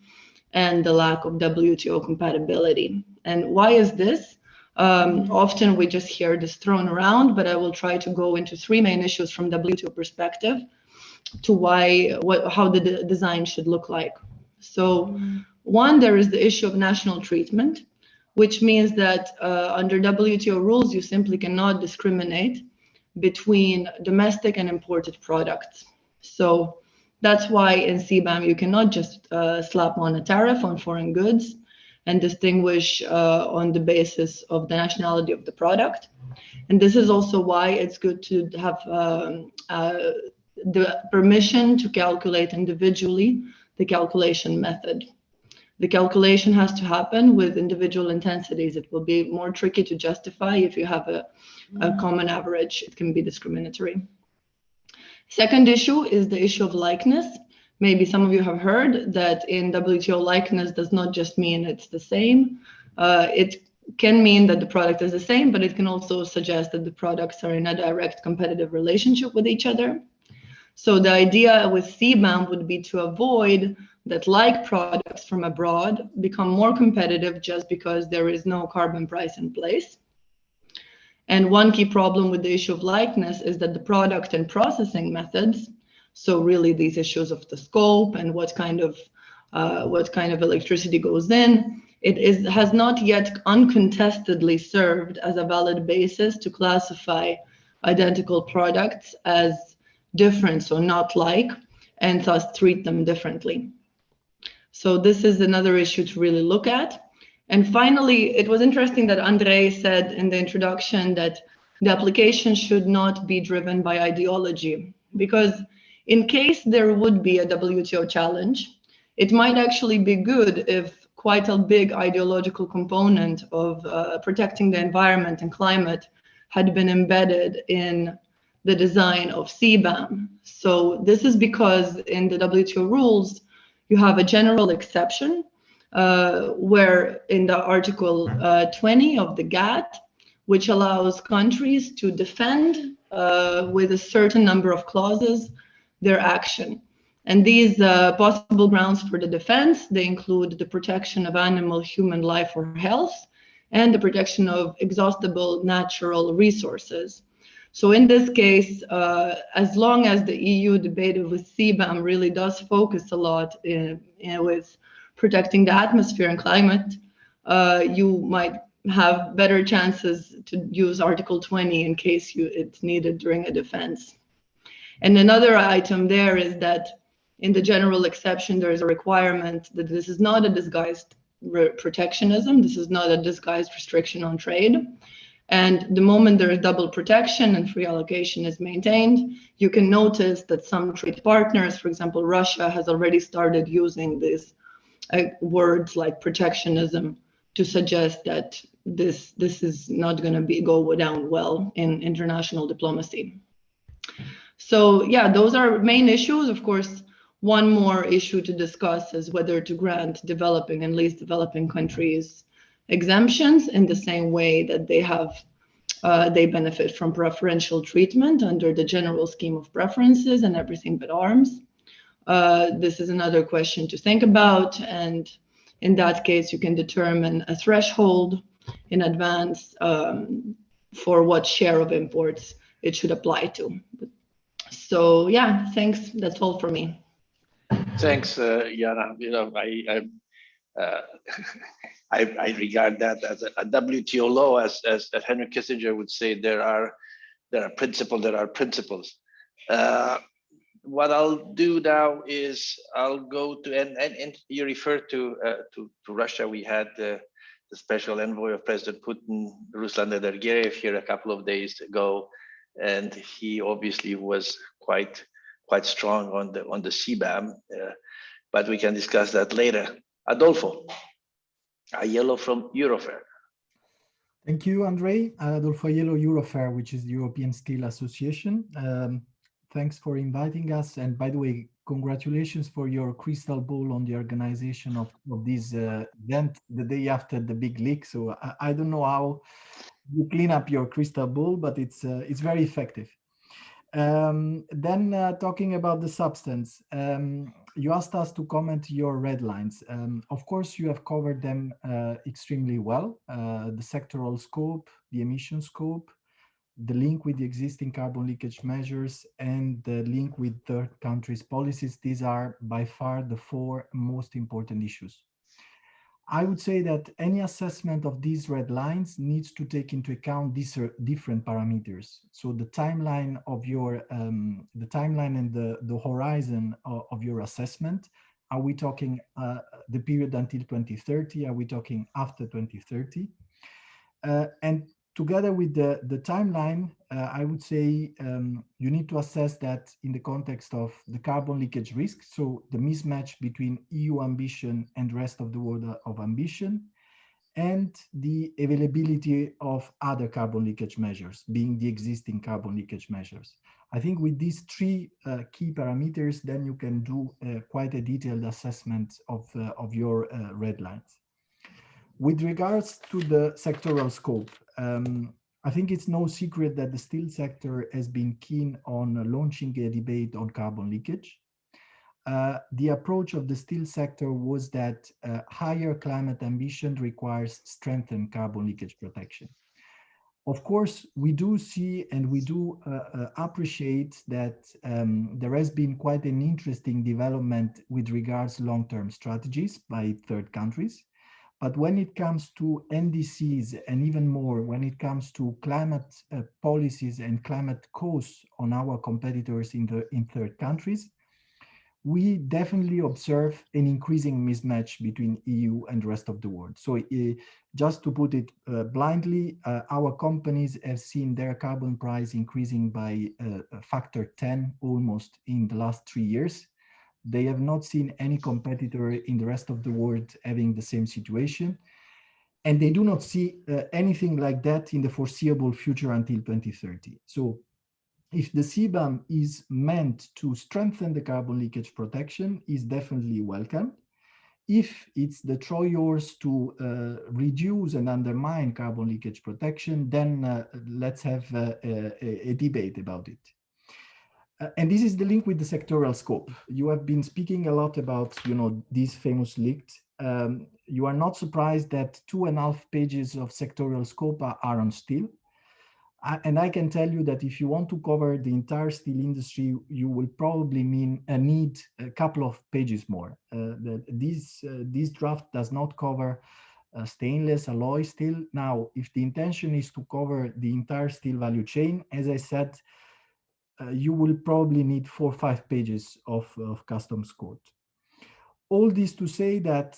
and the lack of WTO compatibility. And why is this? Often we just hear this thrown around, but I will try to go into three main issues from WTO perspective to how the design should look like. So one, there is the issue of national treatment, which means that under WTO rules, you simply cannot discriminate between domestic and imported products. So that's why in CBAM, you cannot just slap on a tariff on foreign goods and distinguish on the basis of the nationality of the product. And this is also why it's good to have the permission to calculate individually the calculation method. The calculation has to happen with individual intensities. It will be more tricky to justify if you have a common average. It can be discriminatory. Second issue is the issue of likeness. Maybe some of you have heard that in WTO, likeness does not just mean it's the same. It can mean that the product is the same, but it can also suggest that the products are in a direct competitive relationship with each other. So the idea with CBAM would be to avoid that like products from abroad become more competitive just because there is no carbon price in place. And one key problem with the issue of likeness is that the product and processing methods, so really these issues of the scope and what kind of electricity goes in, has not yet uncontestedly served as a valid basis to classify identical products as different, so not like, and thus treat them differently. So this is another issue to really look at. And finally, it was interesting that Andrei said in the introduction that the application should not be driven by ideology, because in case there would be a WTO challenge, it might actually be good if quite a big ideological component of protecting the environment and climate had been embedded in the design of CBAM. So this is because in the WTO rules, you have a general exception where in the Article 20 of the GATT, which allows countries to defend with a certain number of clauses their action. And these possible grounds for the defense, they include the protection of animal, human life or health, and the protection of exhaustible natural resources. So in this case, as long as the EU debated with CBAM really does focus a lot with protecting the atmosphere and climate, you might have better chances to use Article 20 in case it's needed during a defense. And another item there is that in the general exception, there is a requirement that this is not a disguised protectionism. This is not a disguised restriction on trade. And the moment there is double protection and free allocation is maintained, you can notice that some trade partners, for example, Russia, has already started using these words like protectionism to suggest that this is not going to go down well in international diplomacy. So yeah, those are main issues. Of course, one more issue to discuss is whether to grant developing and least developing countries exemptions in the same way that they benefit from preferential treatment under the general scheme of preferences and everything but arms. This is another question to think about, and in that case, you can determine a threshold in advance for what share of imports it should apply to. So yeah, thanks. That's all for me. Thanks, Jana. You know, I regard that as a WTO law, as Henry Kissinger would say, there are principles. What I'll do now is I'll go to and you referred to Russia. We had the special envoy of President Putin, Ruslan Edergerev, here a couple of days ago, and he obviously was quite strong on the CBAM, but we can discuss that later. Adolfo Aiello from Eurofair. Thank you, Andrei. Adolfo Aiello, Eurofair, which is the European Steel Association. Thanks for inviting us. And by the way, congratulations for your crystal ball on the organization of this event the day after the big leak. So I don't know how you clean up your crystal ball, but it's very effective. Then talking about the substance, you asked us to comment your red lines. Of course, you have covered them extremely well. The sectoral scope, the emission scope, the link with the existing carbon leakage measures, and the link with third countries' policies. These are by far the four most important issues. I would say that any assessment of these red lines needs to take into account these different parameters. So the timeline of your, the timeline and the horizon of your assessment. Are we talking the period until 2030? Are we talking after 2030? And together with the timeline, I would say you need to assess that in the context of the carbon leakage risk, so the mismatch between EU ambition and rest of the world of ambition, and the availability of other carbon leakage measures, being the existing carbon leakage measures. I think with these three key parameters, then you can do quite a detailed assessment of your red lines. With regards to the sectoral scope, I think it's no secret that the steel sector has been keen on launching a debate on carbon leakage. The approach of the steel sector was that higher climate ambition requires strengthened carbon leakage protection. Of course, we do see and we do appreciate that there has been quite an interesting development with regards to long-term strategies by third countries. But when it comes to NDCs, and even more when it comes to climate policies and climate costs on our competitors in third countries, we definitely observe an increasing mismatch between EU and the rest of the world. So just to put it blindly, our companies have seen their carbon price increasing by a factor 10 almost in the last 3 years. They have not seen any competitor in the rest of the world having the same situation. And they do not see anything like that in the foreseeable future until 2030. So if the CBAM is meant to strengthen the carbon leakage protection, is definitely welcome. If it's the Troyers to reduce and undermine carbon leakage protection, then let's have a debate about it. And this is the link with the sectoral scope. You have been speaking a lot about, these famous leaks. You are not surprised that 2.5 pages of sectoral scope are on steel. And I can tell you that if you want to cover the entire steel industry, you will probably need a couple of pages more. This draft does not cover stainless alloy steel. Now, if the intention is to cover the entire steel value chain, as I said, you will probably need 4 or 5 pages of customs code. All this to say that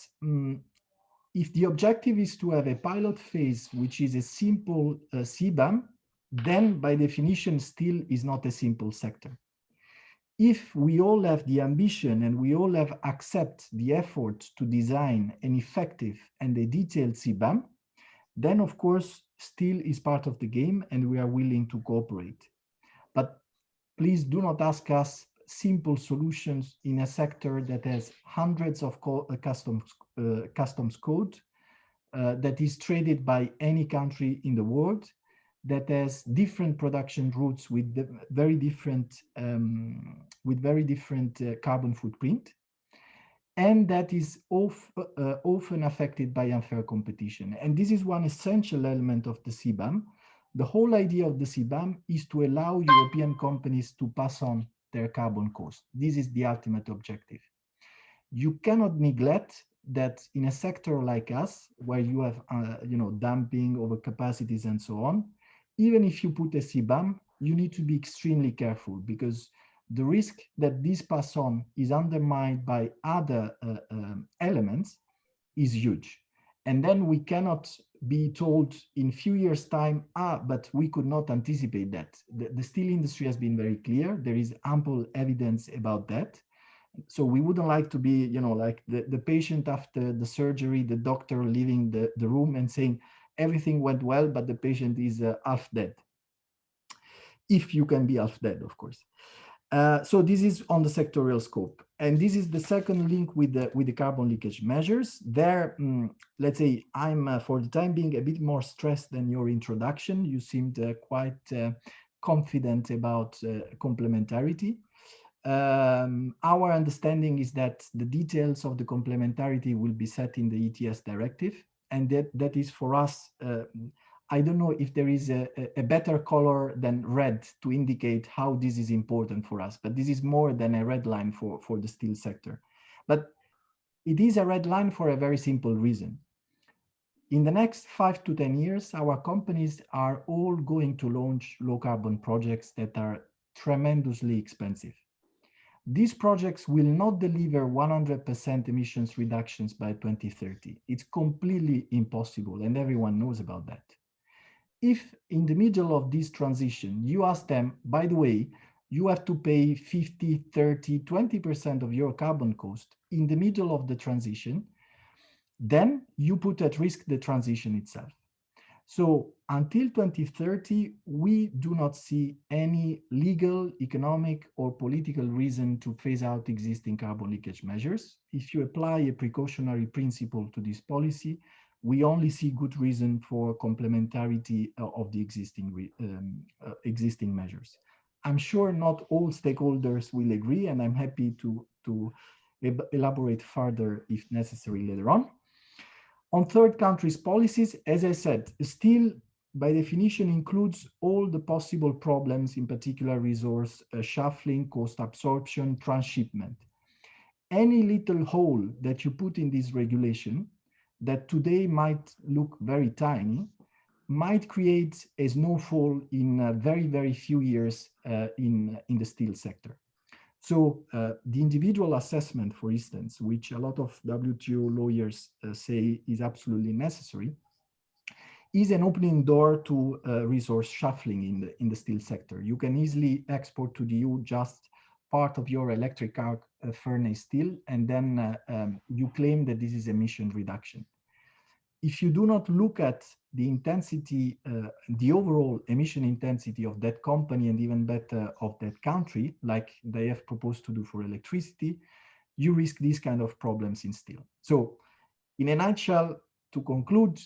if the objective is to have a pilot phase, which is a simple CBAM, then by definition, steel is not a simple sector. If we all have the ambition and we all have accept the effort to design an effective and a detailed CBAM, then of course, steel is part of the game and we are willing to cooperate. But please do not ask us simple solutions in a sector that has hundreds of customs code that is traded by any country in the world, that has different production routes with very different carbon footprint, and that is often affected by unfair competition. And this is one essential element of the CBAM. The whole idea of the CBAM is to allow European companies to pass on their carbon cost. This is the ultimate objective. You cannot neglect that in a sector like us, where you have dumping, overcapacities, and so on, even if you put a CBAM, you need to be extremely careful, because the risk that this pass on is undermined by other elements is huge. And then we cannot be told in few years' time, but we could not anticipate that. The steel industry has been very clear. There is ample evidence about that. So we wouldn't like to be, like the patient after the surgery, the doctor leaving the room and saying everything went well, but the patient is half dead. If you can be half dead, of course. So this is on the sectorial scope. And this is the second link with the carbon leakage measures. There, let's say I'm for the time being a bit more stressed than your introduction. You seemed quite confident about complementarity. Our understanding is that the details of the complementarity will be set in the ETS directive. And that is for us, I don't know if there is a better color than red to indicate how this is important for us, but this is more than a red line for the steel sector. But it is a red line for a very simple reason. In the next 5 to 10 years, our companies are all going to launch low carbon projects that are tremendously expensive. These projects will not deliver 100% emissions reductions by 2030. It's completely impossible, and everyone knows about that. If in the middle of this transition, you ask them, by the way, you have to pay 50, 30, 20% of your carbon cost in the middle of the transition, then you put at risk the transition itself. So until 2030, we do not see any legal, economic, or political reason to phase out existing carbon leakage measures. If you apply a precautionary principle to this policy, we only see good reason for complementarity of the existing measures. I'm sure not all stakeholders will agree, and I'm happy to elaborate further if necessary later on. On third countries' policies, as I said, steel by definition includes all the possible problems, in particular resource shuffling, cost absorption, transshipment. Any little hole that you put in this regulation that today might look very tiny, might create a snowfall in very, very few years in the steel sector. So the individual assessment, for instance, which a lot of WTO lawyers say is absolutely necessary, is an opening door to resource shuffling in the steel sector. You can easily export to the EU just part of your electric arc furnace steel, and then you claim that this is emission reduction. If you do not look at the intensity, the overall emission intensity of that company and even better of that country, like they have proposed to do for electricity, you risk these kind of problems in steel. So in a nutshell, to conclude,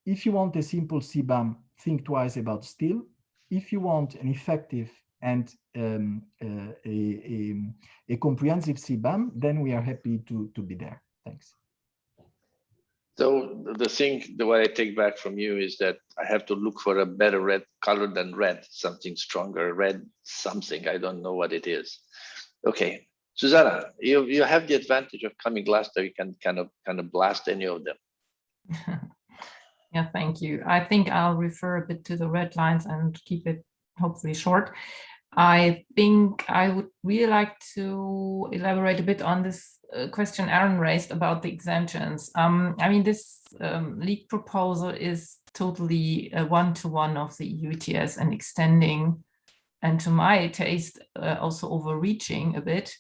if you want a simple CBAM, think twice about steel. If you want an effective and a comprehensive CBAM, then we are happy to be there. Thanks. So what I take back from you is that I have to look for a better red color than red, something stronger, red something. I don't know what it is. Okay, Susanna, you have the advantage of coming last, so you can kind of blast any of them. Yeah, thank you. I think I'll refer a bit to the red lines and keep it hopefully short. I think I would really like to elaborate a bit on this question Aaron raised about the exemptions. I mean, this leak proposal is totally a one-to-one of the EU ETS and extending, and to my taste, also overreaching a bit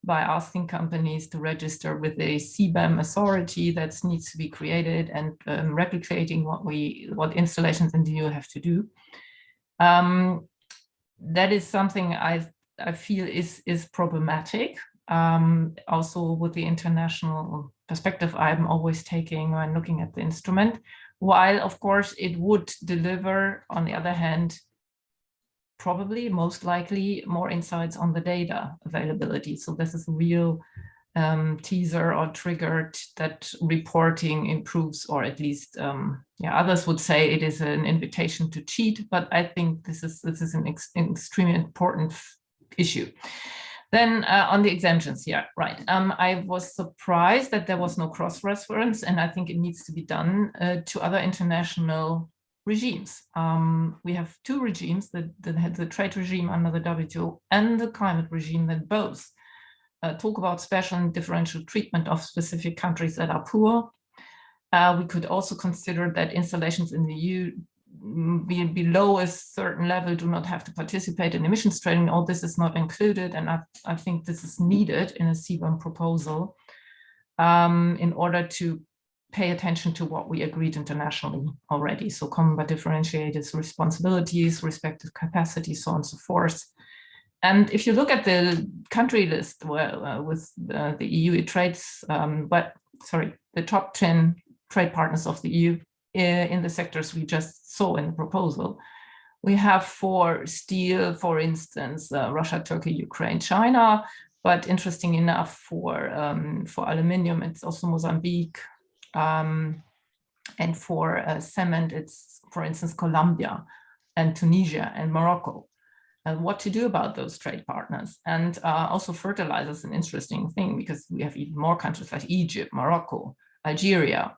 by asking companies to register with a CBAM authority that needs to be created and replicating what installations in the EU have to do. That is something I feel is problematic. Also with the international perspective I'm always taking when looking at the instrument, while of course it would deliver, on the other hand, probably most likely more insights on the data availability. So this is a real teaser or triggered that reporting improves, or at least others would say it is an invitation to cheat, but I think this is an extremely important issue. Then on the exemptions, yeah, right. I was surprised that there was no cross-reference, and I think it needs to be done to other international regimes. We have two regimes, the trade regime under the WTO and the climate regime, that both talk about special and differential treatment of specific countries that are poor. We could also consider that installations in the EU below a certain level do not have to participate in emissions trading. All this is not included, and I think this is needed in a CBAM proposal in order to pay attention to what we agreed internationally already. So common but differentiated responsibilities, respective capacities, so on and so forth. And if you look at the country list, well, with the EU, it trades, the top 10 trade partners of the EU in the sectors we just saw in the proposal. We have for steel, for instance, Russia, Turkey, Ukraine, China, but interesting enough for aluminium, it's also Mozambique, and for cement, it's, for instance, Colombia and Tunisia and Morocco. And what to do about those trade partners. And also fertilizer is an interesting thing because we have even more countries like Egypt, Morocco, Algeria,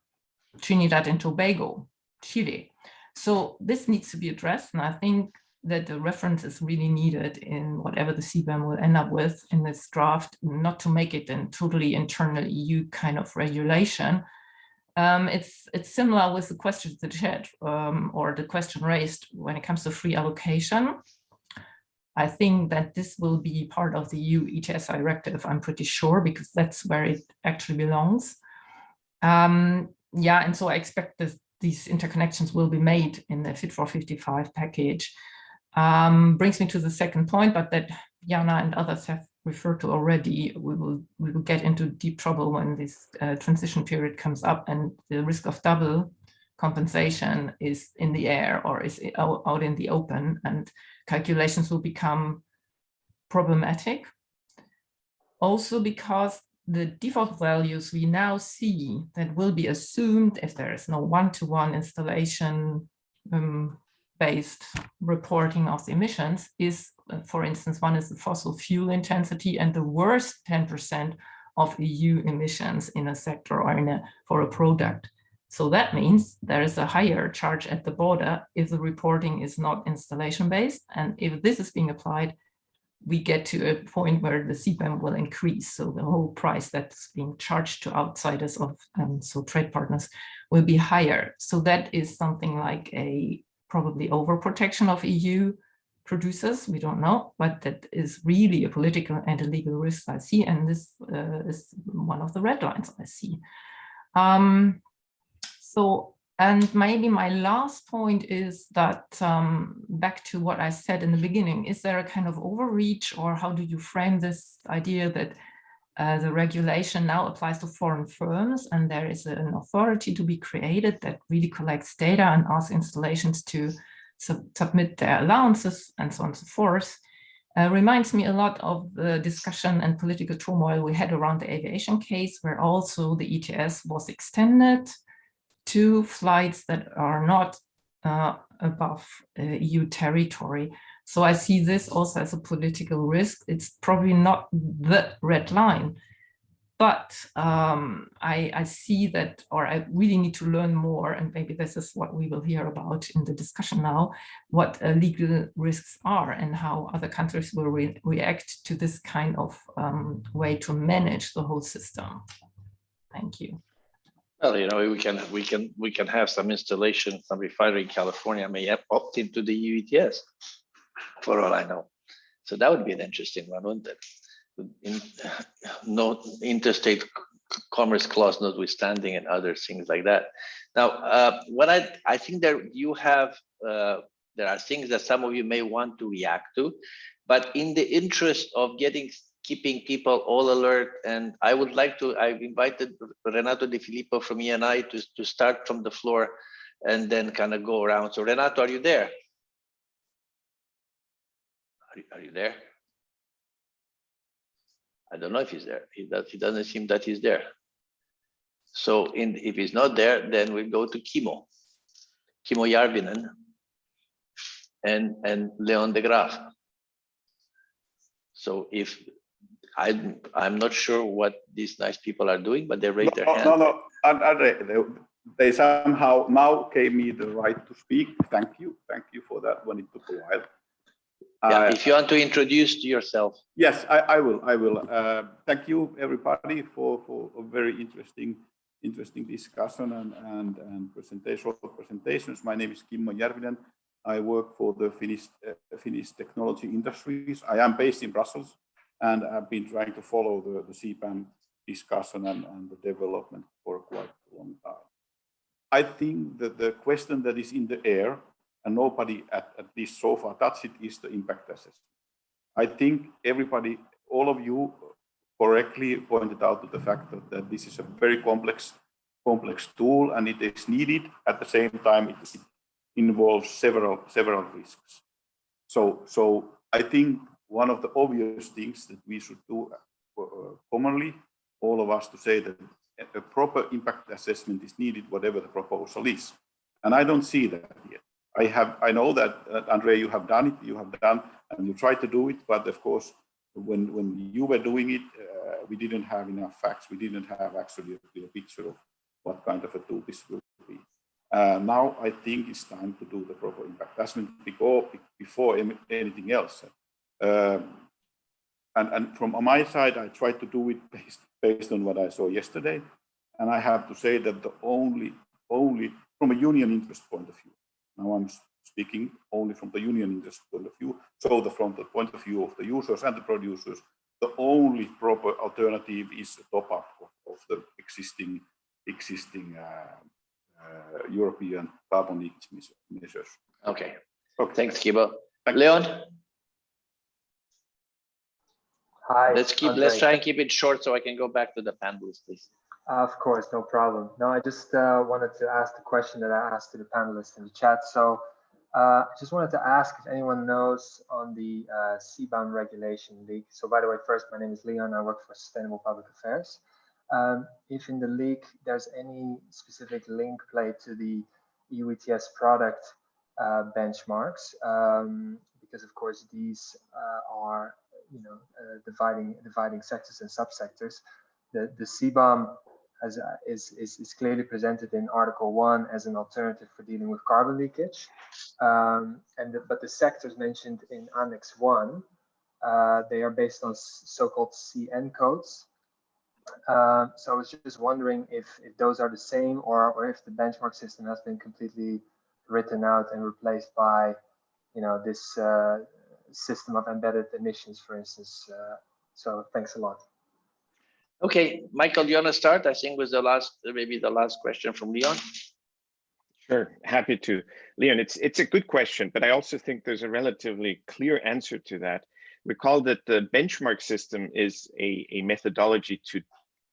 Trinidad and Tobago, Chile. So this needs to be addressed. And I think that the reference is really needed in whatever the CBAM will end up with in this draft, not to make it a totally internal EU kind of regulation. It's similar with the question that chat or the question raised when it comes to free allocation. I think that this will be part of the EU ETS directive, I'm pretty sure, because that's where it actually belongs. And so I expect these interconnections will be made in the Fit for 55 package. Brings me to the second point, but that Jana and others have referred to already. We will get into deep trouble when this transition period comes up and the risk of double compensation is in the air or is out in the open, and calculations will become problematic. Also because the default values we now see that will be assumed if there is no one-to-one installation based reporting of the emissions is, for instance, one is the fossil fuel intensity and the worst 10% of EU emissions in a sector or for a product. So that means there is a higher charge at the border if the reporting is not installation-based. And if this is being applied, we get to a point where the CBAM will increase. So the whole price that's being charged to outsiders of so trade partners will be higher. So that is something like a probably overprotection of EU producers. We don't know, but that is really a political and a legal risk I see. And this is one of the red lines I see. And maybe my last point is that back to what I said in the beginning, is there a kind of overreach, or how do you frame this idea that the regulation now applies to foreign firms and there is an authority to be created that really collects data and asks installations to submit their allowances and so on and so forth? Reminds me a lot of the discussion and political turmoil we had around the aviation case, where also the ETS was extended to flights that are not above EU territory. So I see this also as a political risk. It's probably not the red line, but I see that, or I really need to learn more, and maybe this is what we will hear about in the discussion now, what legal risks are and how other countries will react to this kind of way to manage the whole system. Thank you. Well, you know, we can have some installation, some refinery in California may opt into the EU ETS, for all I know. So that would be an interesting one, wouldn't it? No interstate commerce clause notwithstanding and other things like that. Now, what I think that you have, there are things that some of you may want to react to, but in the interest of keeping people all alert, and I've invited Renato De Filippo from ENI to start from the floor and then kind of go around. So Renato, are you there? Are you there? I don't know if he's there. He doesn't seem that he's there. So if he's not there, then we go to Kimmo Järvinen and Leon de Graaf. So if I'm not sure what these nice people are doing, but they raised their hand. No. They somehow now gave me the right to speak. Thank you for that one. It took a while. Yeah, if you want to introduce yourself. Yes, I will. Thank you everybody for a very interesting discussion and presentations. My name is Kimmo Järvinen. I work for the Finnish technology industries. I am based in Brussels, and I've been trying to follow the CBAM discussion and the development for quite a long time. I think that the question that is in the air, and nobody at least so far touched it, is the impact assessment. I think everybody, all of you correctly pointed out to the fact that this is a very complex tool and it is needed. At the same time, it involves several risks. So I think one of the obvious things that we should do commonly, all of us, to say that a proper impact assessment is needed, whatever the proposal is. And I don't see that yet. I know that, Andre, you have done it, and you try to do it, but of course, when you were doing it, we didn't have enough facts. We didn't have actually a clear picture of what kind of a tool this will be. Now I think it's time to do the proper impact assessment before anything else. And from my side, I tried to do it based on what I saw yesterday. And I have to say that the only from a union interest point of view, now I'm speaking only from the union interest point of view, so from the point of view of the users and the producers, the only proper alternative is a top-up of the existing European carbon leakage measures. Okay. Thanks, Kibo. Leon? Hi. Let's try and keep it short so I can go back to the panelists, please. Of course, no problem. No, I just wanted to ask the question that I asked to the panelists in the chat. So I just wanted to ask if anyone knows on the CBAM regulation leak. So by the way, first, my name is Leon. I work for Sustainable Public Affairs. If in the leak there's any specific link played to the EU ETS product benchmarks, because of course these are dividing sectors and subsectors. The CBAM is clearly presented in Article 1 as an alternative for dealing with carbon leakage, but the sectors mentioned in Annex 1, they are based on so-called CN codes. So I was just wondering if those are the same, or if the benchmark system has been completely written out and replaced by, this system of embedded emissions, for instance. So thanks a lot. Okay, Michael, do you want to start? I think was maybe the last question from Leon. Sure, happy to. Leon, it's a good question, but I also think there's a relatively clear answer to that. Recall that the benchmark system is a methodology to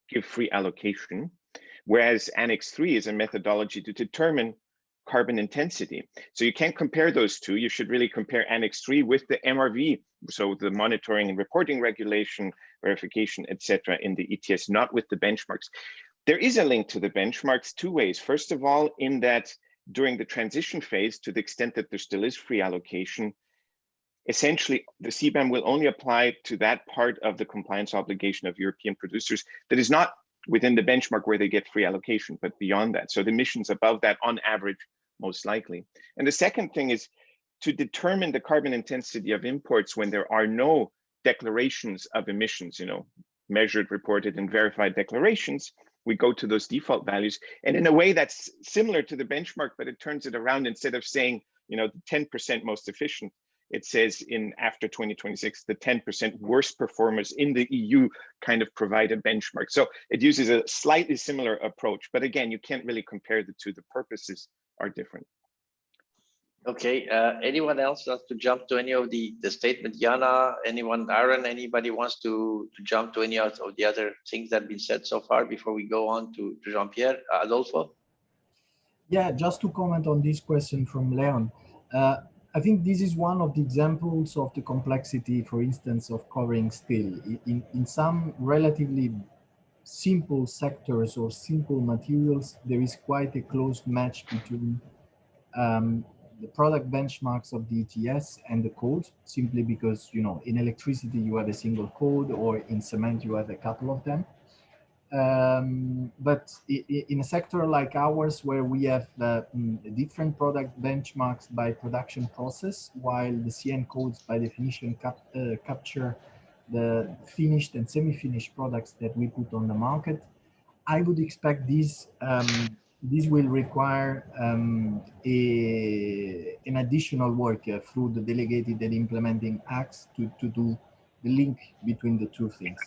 give free allocation, whereas Annex 3 is a methodology to determine carbon intensity. So you can't compare those two. You should really compare Annex 3 with the MRV, so the monitoring and reporting regulation, verification, etc. in the ETS, not with the benchmarks. There is a link to the benchmarks two ways. First of all, in that during the transition phase, to the extent that there still is free allocation, essentially the CBAM will only apply to that part of the compliance obligation of European producers that is not within the benchmark where they get free allocation, but beyond that. So the emissions above that on average, most likely. And the second thing is to determine the carbon intensity of imports when there are no declarations of emissions, measured, reported, and verified declarations. We go to those default values. And in a way that's similar to the benchmark, but it turns it around. Instead of saying, the 10% most efficient, it says after 2026, the 10% worst performers in the EU kind of provide a benchmark. So it uses a slightly similar approach, but again, you can't really compare the two. The purposes are different. Okay, anyone else wants to jump to any of the statement? Jana, anyone, Aaron, anybody wants to jump to any of the other things that have been said so far before we go on to Jean-Pierre? Adolfo? Yeah, just to comment on this question from Leon. I think this is one of the examples of the complexity, for instance, of covering steel. In some relatively simple sectors or simple materials, there is quite a close match between the product benchmarks of the ETS and the codes, simply because, in electricity, you have a single code, or in cement, you have a couple of them. But in a sector like ours, where we have different product benchmarks by production process, while the CN codes by definition capture the finished and semi-finished products that we put on the market, I would expect this will require an additional work through the delegated and implementing acts to do the link between the two things.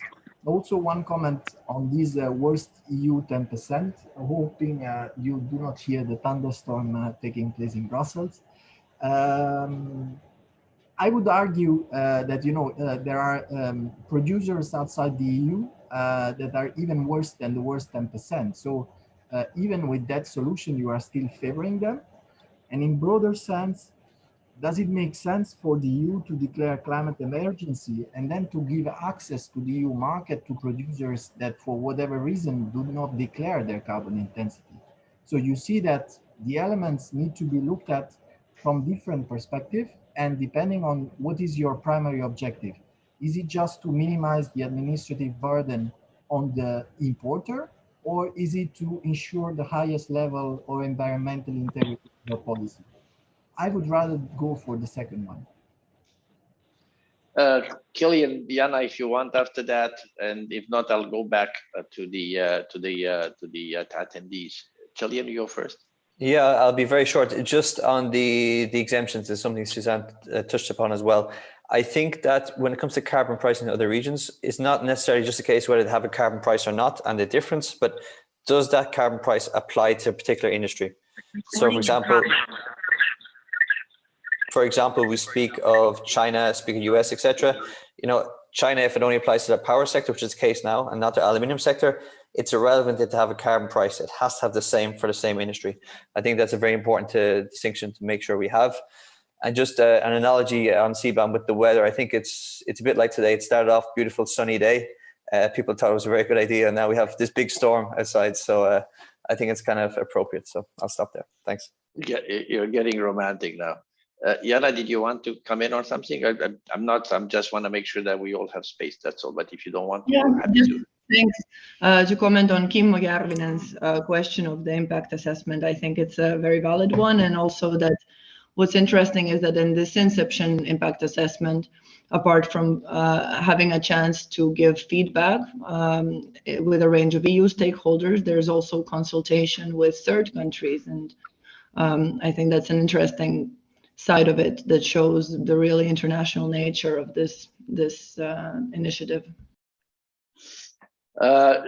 Also, one comment on this worst EU 10%, hoping you do not hear the thunderstorm taking place in Brussels. I would argue that there are producers outside the EU that are even worse than the worst 10%. So even with that solution, you are still favoring them. And in broader sense, does it make sense for the EU to declare climate emergency and then to give access to the EU market to producers that for whatever reason do not declare their carbon intensity? So you see that the elements need to be looked at from different perspectives and depending on what is your primary objective. Is it just to minimize the administrative burden on the importer, or is it to ensure the highest level of environmental integrity of the policy? I would rather go for the second one. Killian, Jana, if you want after that, and if not, I'll go back to the attendees. Killian, you go first. Yeah, I'll be very short. Just on the exemptions is something Suzanne touched upon as well. I think that when it comes to carbon pricing in other regions, it's not necessarily just a case whether they have a carbon price or not and the difference, but does that carbon price apply to a particular industry? So for example, we speak of China, speak of US, etc. China, if it only applies to the power sector, which is the case now, and not the aluminium sector, it's irrelevant to have a carbon price. It has to have the same for the same industry. I think that's a very important distinction to make sure we have. And just an analogy on CBAM with the weather, I think it's a bit like today. It started off beautiful sunny day. People thought it was a very good idea, and now we have this big storm outside. So I think it's kind of appropriate. So I'll stop there. Thanks. Yeah, you're getting romantic now. Jana, did you want to come in on something? I'm not. I just want to make sure that we all have space. That's all. But if you don't want to, I'm happy to. Thanks. To comment on Kimmo Järvinen's question of the impact assessment, I think it's a very valid one. And also that what's interesting is that in this inception impact assessment, apart from having a chance to give feedback with a range of EU stakeholders, there's also consultation with third countries. And I think that's an interesting side of it that shows the really international nature of this initiative.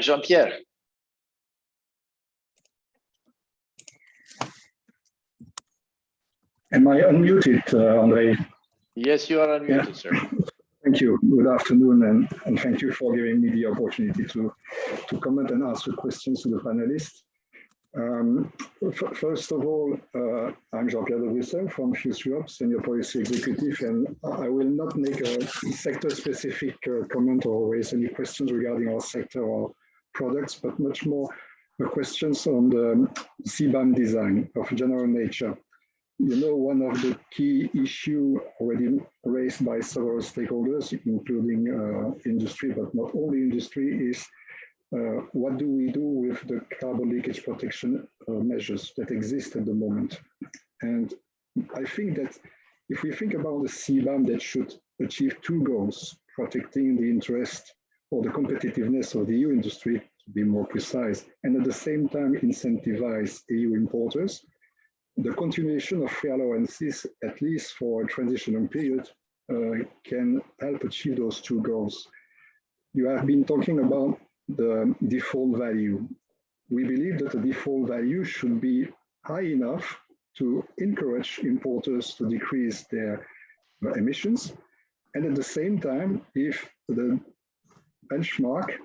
Jean-Pierre. Am I unmuted, André? Yes, you are unmuted, sir. Thank you. Good afternoon, and thank you for giving me the opportunity to comment and answer questions to the panelists. First of all, I'm Jean-Pierre de Brussel from Fuse Europe, Senior Policy Executive, and I will not make a sector-specific comment or raise any questions regarding our sector or products, but much more questions on the CBAM design of general nature. One of the key issues already raised by several stakeholders, including industry, but not only industry, is what do we do with the carbon leakage protection measures that exist at the moment? And I think that if we think about the CBAM that should achieve two goals, protecting the interest or the competitiveness of the EU industry, to be more precise, and at the same time incentivize EU importers, the continuation of free allowances, at least for a transitional period, can help achieve those two goals. You have been talking about the default value. We believe that the default value should be high enough to encourage importers to decrease their emissions. And at the same time, if the benchmark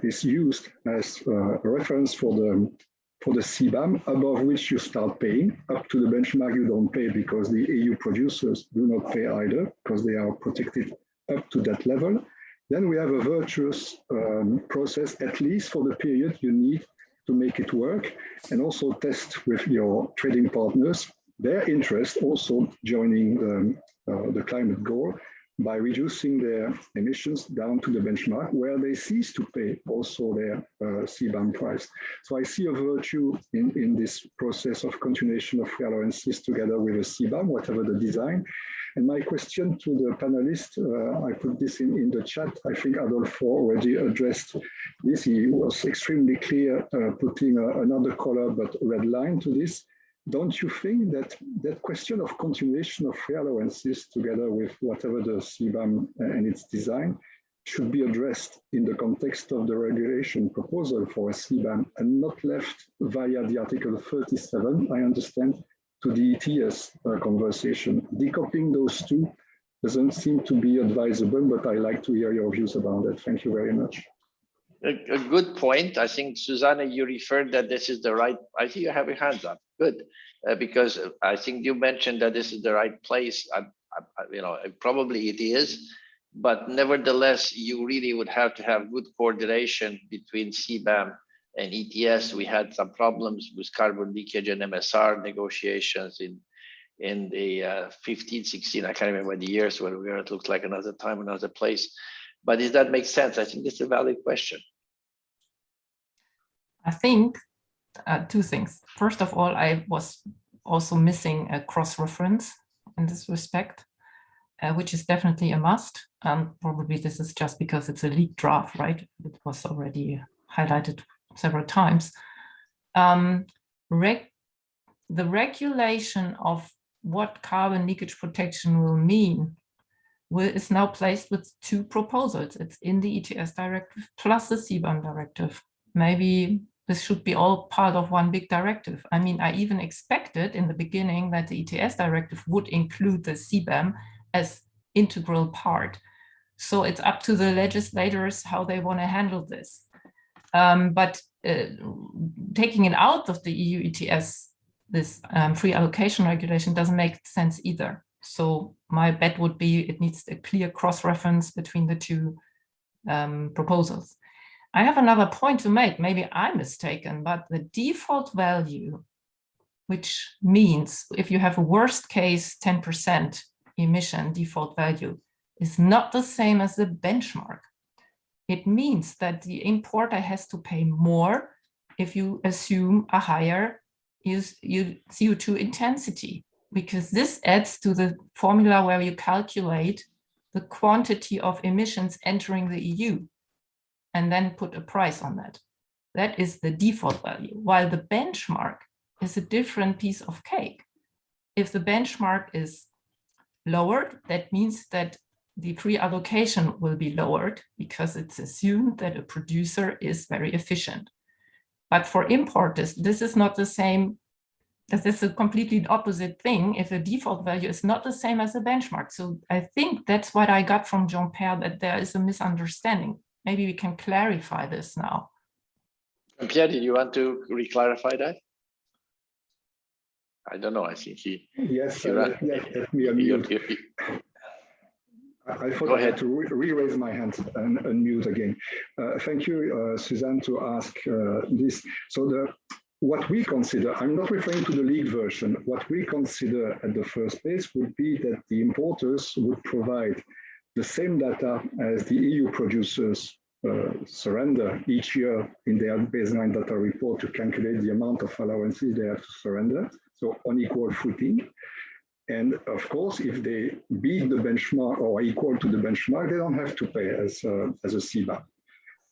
is used as a reference for the CBAM, above which you start paying, up to the benchmark you don't pay because the EU producers do not pay either because they are protected up to that level, then we have a virtuous process, at least for the period you need to make it work, and also test with your trading partners their interest also joining the climate goal by reducing their emissions down to the benchmark where they cease to pay also their CBAM price. So I see a virtue in this process of continuation of free allowances together with a CBAM, whatever the design. And my question to the panelists, I put this in the chat. I think Adolfo already addressed this. He was extremely clear, putting another color but red line to this. Don't you think that that question of continuation of free allowances together with whatever the CBAM and its design should be addressed in the context of the regulation proposal for a CBAM and not left via the Article 37, I understand, to the ETS conversation? Decoupling those two doesn't seem to be advisable, but I'd like to hear your views about that. Thank you very much. A good point. I think, Susanna, you referred that this is the right, I see you have your hands up. Good. Because I think you mentioned that this is the right place. You know, probably it is, but nevertheless, you really would have to have good coordination between CBAM and ETS. We had some problems with carbon leakage and MSR negotiations in the 15, 16, I can't remember the years where we were, it looked like another time, another place. But does that make sense? I think this is a valid question. I think two things. First of all, I was also missing a cross-reference in this respect, which is definitely a must. Probably this is just because it's a leaked draft, right? It was already highlighted several times. The regulation of what carbon leakage protection will mean is now placed with two proposals. It's in the ETS directive plus the CBAM directive. Maybe this should be all part of one big directive. I mean, I even expected in the beginning that the ETS directive would include the CBAM as integral part. So it's up to the legislators how they want to handle this. But taking it out of the EU ETS, this free allocation regulation doesn't make sense either. So my bet would be it needs a clear cross-reference between the two proposals. I have another point to make. Maybe I'm mistaken, but the default value, which means if you have a worst case 10% emission default value, is not the same as the benchmark. It means that the importer has to pay more if you assume a higher CO2 intensity, because this adds to the formula where you calculate the quantity of emissions entering the EU and then put a price on that. That is the default value, while the benchmark is a different piece of cake. If the benchmark is lowered, that means that the free allocation will be lowered because it's assumed that a producer is very efficient. But for importers, this is not the same. This is a completely opposite thing if the default value is not the same as the benchmark. So I think that's what I got from Jean-Pierre, that there is a misunderstanding. Maybe we can clarify this now. Jean-Pierre, did you want to re-clarify that? I don't know, I think he... Yes, let me unmute. I thought I had to re-raise my hand and unmute again. Thank you, Suzanne, to ask this. So what we consider, I'm not referring to the leaked version, what we consider at the first place would be that the importers would provide the same data as the EU producers surrender each year in their baseline data report to calculate the amount of allowances they have to surrender, so on equal footing. And of course, if they beat the benchmark or equal to the benchmark, they don't have to pay as a CBAM.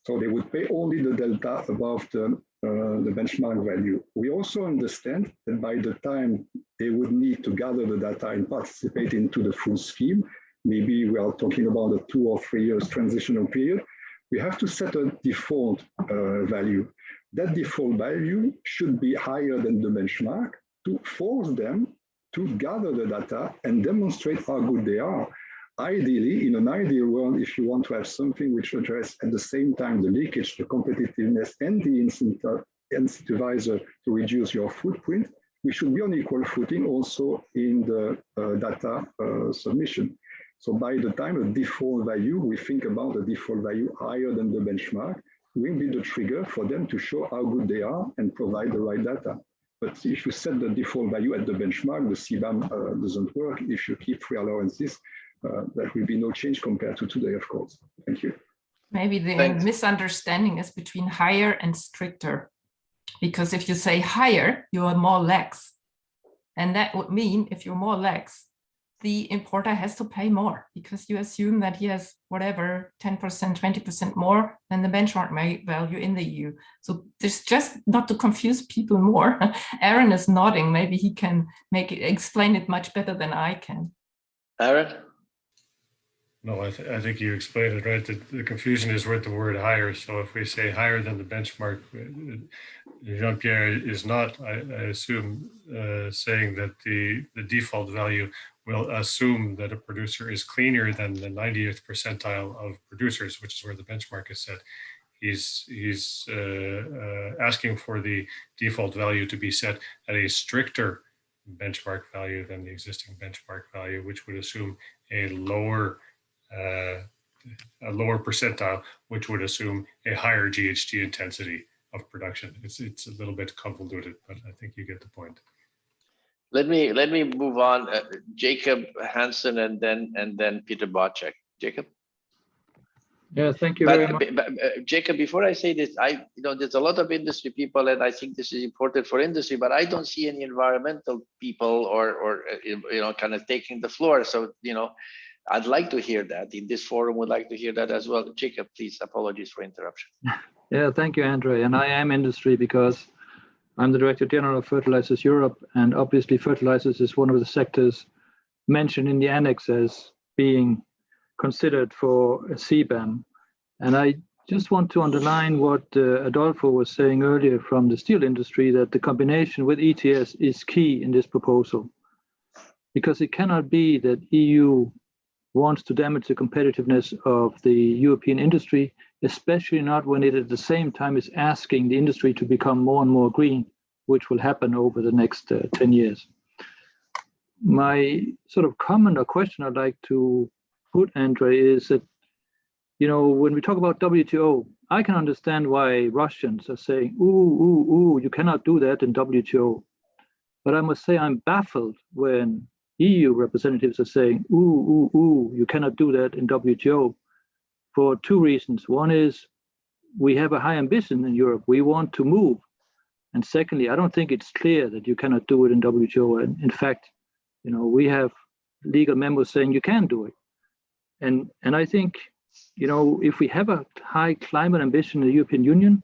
So they would pay only the delta above the benchmark value. We also understand that by the time they would need to gather the data and participate into the full scheme, maybe we are talking about a 2 or 3 years transitional period, we have to set a default value. That default value should be higher than the benchmark to force them to gather the data and demonstrate how good they are. Ideally, in an ideal world, if you want to have something which addresses at the same time the leakage, the competitiveness, and the incentivizer to reduce your footprint, we should be on equal footing also in the data submission. So by the time a default value, we think about a default value higher than the benchmark, will be the trigger for them to show how good they are and provide the right data. But if you set the default value at the benchmark, the CBAM doesn't work. If you keep free allowances, there will be no change compared to today, of course. Thank you. Maybe the misunderstanding is between higher and stricter. Because if you say higher, you are more lax. And that would mean if you're more lax, the importer has to pay more because you assume that he has whatever, 10%, 20% more than the benchmark value in the EU. So there's just not to confuse people more. Aaron is nodding. Maybe he can explain it much better than I can. Aaron? No, I think you explained it right. The confusion is with the word higher. So if we say higher than the benchmark, Jean-Pierre is not, I assume, saying that the default value will assume that a producer is cleaner than the 90th percentile of producers, which is where the benchmark is set. He's asking for the default value to be set at a stricter benchmark value than the existing benchmark value, which would assume a lower percentile, which would assume a higher GHG intensity of production. It's a little bit convoluted, but I think you get the point. Let me move on. Jacob Hansen and then Peter Bocek. Jacob. Yeah, thank you very much. Jacob, before I say this, there's a lot of industry people, and I think this is important for industry, but I don't see any environmental people or kind of taking the floor. So, I'd like to hear that. In this forum, would like to hear that as well. Jacob, please, apologies for interruption. Yeah, thank you, Andre. And I am industry because I'm the Director General of Fertilizers Europe, and obviously fertilizers is one of the sectors mentioned in the annex as being considered for a CBAM. And I just want to underline what Adolfo was saying earlier from the steel industry, that the combination with ETS is key in this proposal, because it cannot be that EU wants to damage the competitiveness of the European industry, especially not when it at the same time is asking the industry to become more and more green, which will happen over the next 10 years. My sort of comment or question I'd like to put, Andre, is that, when we talk about WTO, I can understand why Russians are saying, ooh, you cannot do that in WTO. But I must say I'm baffled when EU representatives are saying, ooh, you cannot do that in WTO, for two reasons. One is we have a high ambition in Europe. We want to move. And secondly, I don't think it's clear that you cannot do it in WTO. And in fact, we have legal memos saying you can do it. And I think, if we have a high climate ambition in the European Union,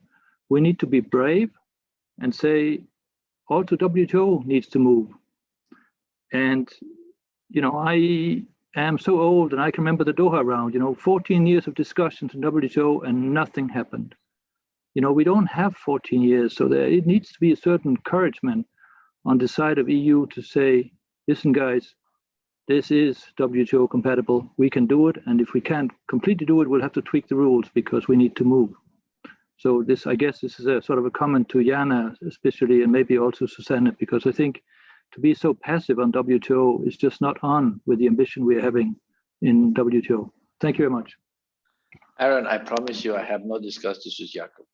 we need to be brave and say, also WTO needs to move. And, I am so old and I can remember the Doha round, 14 years of discussions in WTO and nothing happened. We don't have 14 years, so it needs to be a certain encouragement on the side of EU to say, listen, guys, this is WTO compatible. We can do it. And if we can't completely do it, we'll have to tweak the rules because we need to move. So I guess this is a sort of a comment to Jana, especially, and maybe also Susanne, because I think to be so passive on WTO is just not on with the ambition we're having in WTO. Thank you very much. Aaron, I promise you I have not discussed this with Jacob.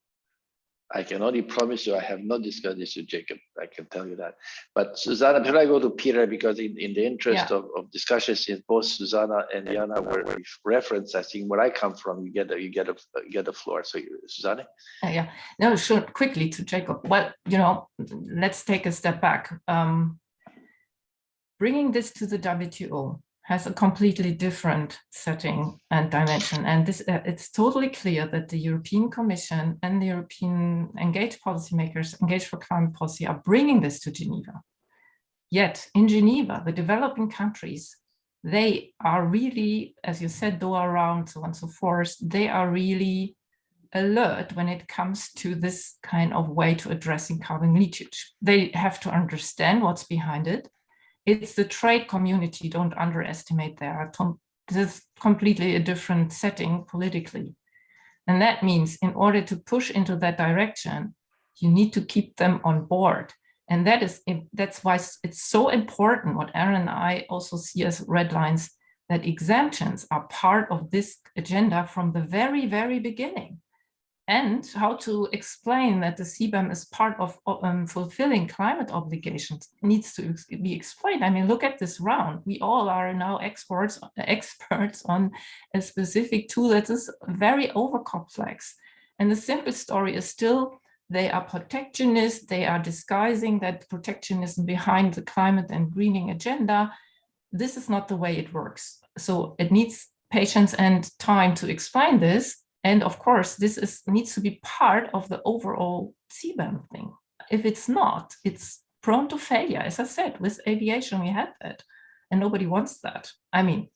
I can only promise you I have not discussed this with Jacob. I can tell you that. But Susanna, before I go to Peter, because in the interest of discussion, since both Susanna and Jana were referenced, I think where I come from, you get a floor. So Susanna? Yeah, no, sure. Quickly to Jacob. Well, let's take a step back. Bringing this to the WTO has a completely different setting and dimension. And it's totally clear that the European Commission and the European engaged policymakers, engaged for climate policy, are bringing this to Geneva. Yet in Geneva, the developing countries, they are really, as you said, Doha round, so on and so forth, they are really alert when it comes to this kind of way to addressing carbon leakage. They have to understand what's behind it. It's the trade community, don't underestimate there. This is completely a different setting politically. And that means in order to push into that direction, you need to keep them on board. And that's why it's so important, what Aaron and I also see as red lines, that exemptions are part of this agenda from the very, very beginning. And how to explain that the CBAM is part of fulfilling climate obligations needs to be explained. I mean, look at this round. We all are now experts on a specific tool that is very overcomplex. And the simple story is still, they are protectionist. They are disguising that protectionism behind the climate and greening agenda. This is not the way it works. So it needs patience and time to explain this. And of course, this needs to be part of the overall CBAM thing. If it's not, it's prone to failure. As I said, with aviation, we had that, and nobody wants that. I mean,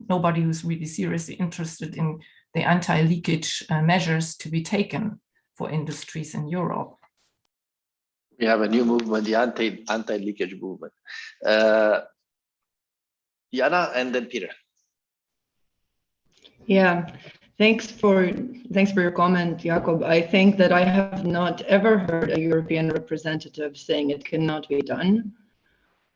nobody who's really seriously interested in the anti-leakage measures to be taken for industries in Europe. We have a new movement, the anti-leakage movement. Jana, and then Peter. Yeah, thanks for your comment, Jakob. I think that I have not ever heard a European representative saying it cannot be done.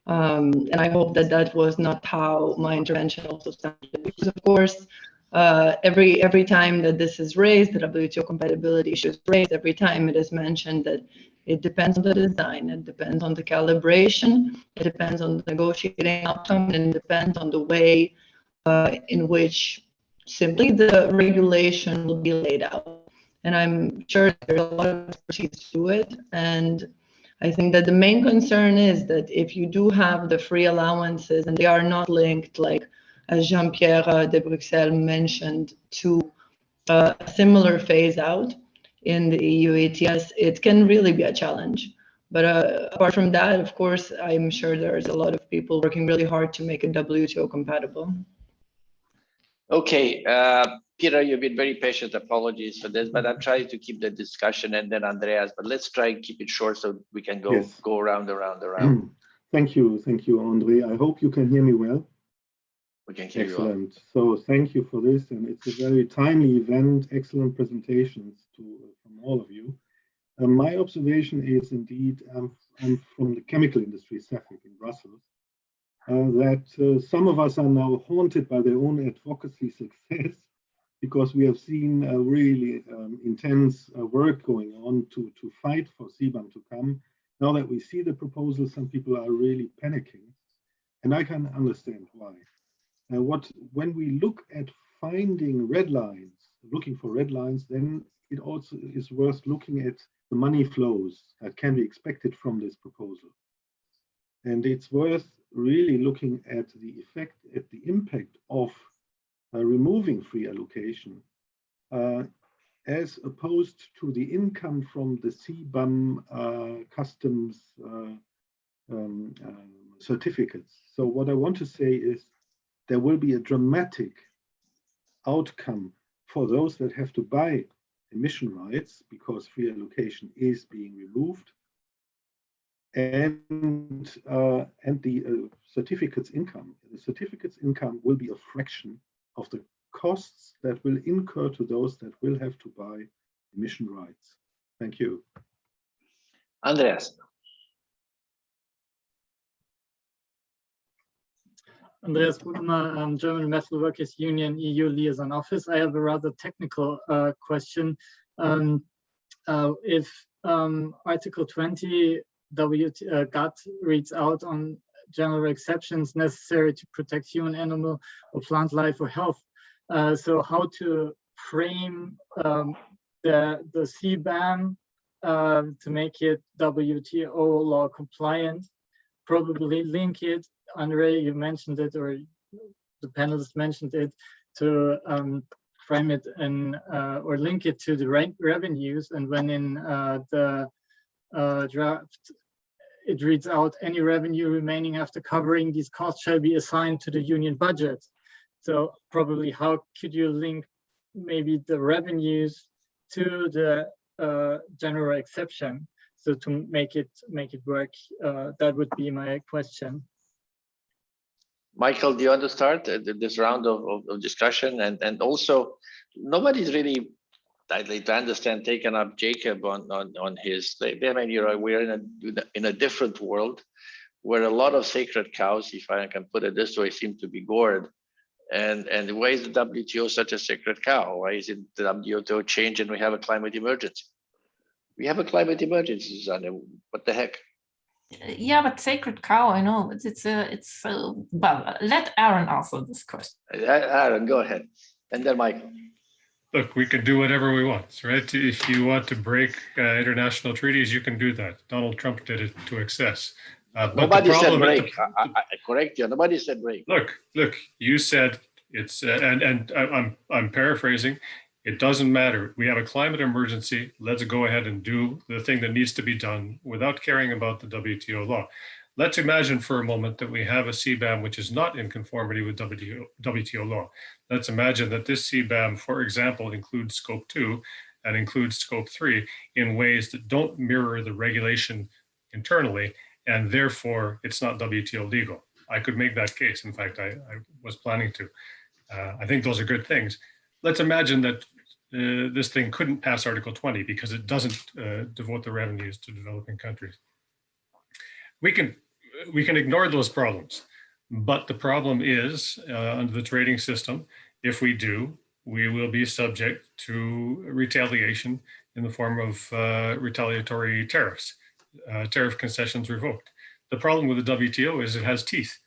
And I hope that that was not how my intervention also sounded, because of course, every time that this is raised, the WTO compatibility issue is raised, every time it is mentioned that it depends on the design, it depends on the calibration, it depends on the negotiating outcome, and it depends on the way in which simply the regulation will be laid out. And I'm sure there's a lot of expertise to it. And I think that the main concern is that if you do have the free allowances and they are not linked, like as Jean-Pierre de Bruxelles mentioned, to a similar phase out in the EU ETS, it can really be a challenge. But apart from that, of course, I'm sure there's a lot of people working really hard to make it WTO compatible. Okay, Peter, you've been very patient. Apologies for this, but I'm trying to keep the discussion, and then Andreas. But let's try and keep it short so we can go around. Thank you, Andre. I hope you can hear me well. We can hear Excellent. You well. So thank you for this, and it's a very timely event. Excellent presentations from all of you. My observation is indeed, I'm from the chemical industry, CEFIC in Brussels. That some of us are now haunted by their own advocacy success, because we have seen really intense work going on to fight for CBAM to come. Now that we see the proposal, some people are really panicking, and I can understand why. When we look at finding red lines, looking for red lines, then it also is worth looking at the money flows that can be expected from this proposal. And it's worth really looking at the effect, at the impact of removing free allocation as opposed to the income from the CBAM customs certificates. So what I want to say is there will be a dramatic outcome for those that have to buy emission rights because free allocation is being removed. And the certificates income. The certificates income will be a fraction of the costs that will incur to those that will have to buy emission rights. Thank you. Andreas. Andreas Buchner, German Metal Workers Union EU Liaison Office. I have a rather technical question. If Article 20 GATT reads out on general exceptions necessary to protect human, animal, or plant life or health. So how to frame the CBAM to make it WTO law compliant? Probably link it, Andre, you mentioned it, or the panelists mentioned it, to frame it and or link it to the revenues. And when in the draft it reads out, any revenue remaining after covering these costs shall be assigned to the union budget. So probably how could you link maybe the revenues to the general exception? So to make it work, that would be my question. Michael, do you want to start this round of discussion? And also, nobody's really, I'd like to understand, taken up Jacob on his. I mean, we're in a different world where a lot of sacred cows, if I can put it this way, seem to be gored. And why is the WTO such a sacred cow? Why is it the WTO change and we have a climate emergency? We have a climate emergency, Susanne. What the heck? Yeah, but sacred cow, I know it's well, let Aaron answer this question. Aaron, go ahead, and then Michael. Look, we can do whatever we want, right? If you want to break international treaties, you can do that. Donald Trump did it to excess. Nobody said break. I correct you. Nobody said break. Look. You said it's, and I'm paraphrasing. It doesn't matter. We have a climate emergency. Let's go ahead and do the thing that needs to be done without caring about the WTO law. let's imagine for a moment that we have a CBAM which is not in conformity with WTO law. Let's imagine that this CBAM, for example, includes scope 2 and includes scope 3 in ways that don't mirror the regulation internally, and therefore it's not WTO legal. I could make that case. In fact, I was planning to. I think those are good things. Let's imagine that this thing couldn't pass Article 20 because it doesn't devote the revenues to developing countries. We can ignore those problems, but the problem is under the trading system, if we do, we will be subject to retaliation in the form of retaliatory tariffs, tariff concessions revoked. The problem with the WTO is it has teeth.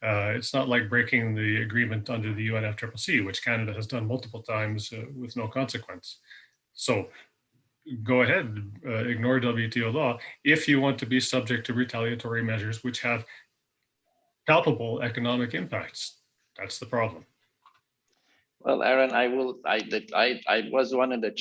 It's not like breaking the agreement under the UNFCCC, which Canada has done multiple times with no consequence. So go ahead, ignore WTO law if you want to be subject to retaliatory measures which have palpable economic impacts. That's the problem. Well, Aaron, I was one of the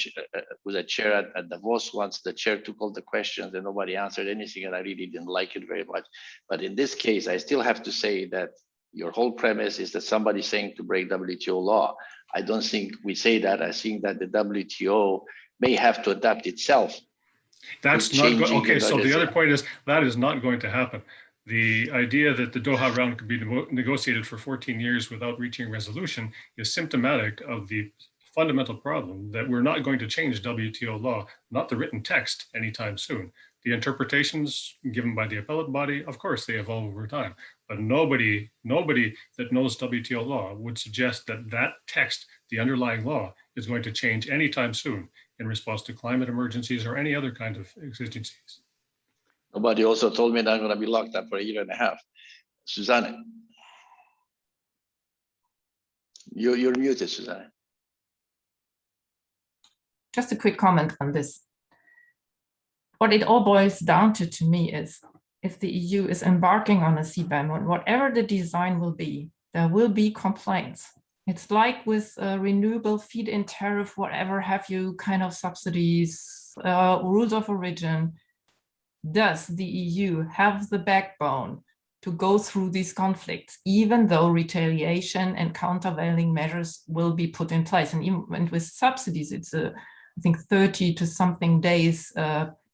was a chair at Davos once. The chair took all the questions and nobody answered anything, and I really didn't like it very much. But in this case, I still have to say that your whole premise is that somebody's saying to break WTO law. I don't think we say that. I think that the WTO may have to adapt itself. That's not good. Okay, so the other point is that is not going to happen. The idea that the Doha round could be negotiated for 14 years without reaching resolution is symptomatic of the fundamental problem that we're not going to change WTO law, not the written text, anytime soon. The interpretations given by the appellate body, of course, they evolve over time. But nobody that knows WTO law would suggest that that text, the underlying law, is going to change anytime soon in response to climate emergencies or any other kind of exigencies. Nobody also told me that I'm going to be locked up for 1.5 years. Susanne. You're muted, Susanne. Just a quick comment on this. What it all boils down to me is if the EU is embarking on a CBAM, whatever the design will be, there will be complaints. It's like with renewable feed-in tariff, whatever have you, kind of subsidies, rules of origin. Does the EU have the backbone to go through these conflicts, even though retaliation and countervailing measures will be put in place? And even with subsidies, it's I think 30 to something days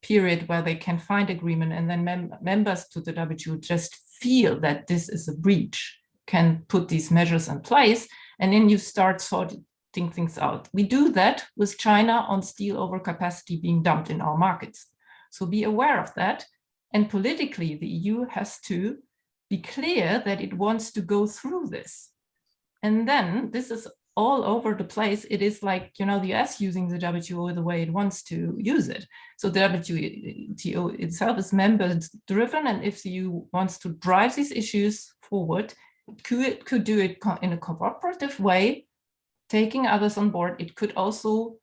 period where they can find agreement, and then members to the WTO just feel that this is a breach, can put these measures in place, and then you start sorting things out. We do that with China on steel overcapacity being dumped in our markets. So be aware of that. And politically, the EU has to be clear that it wants to go through this. And then this is all over the place. It is like, you know, the US using the WTO the way it wants to use it. So the WTO itself is member driven. And if the EU wants to drive these issues forward, it could do it in a cooperative way, taking others on board. It could also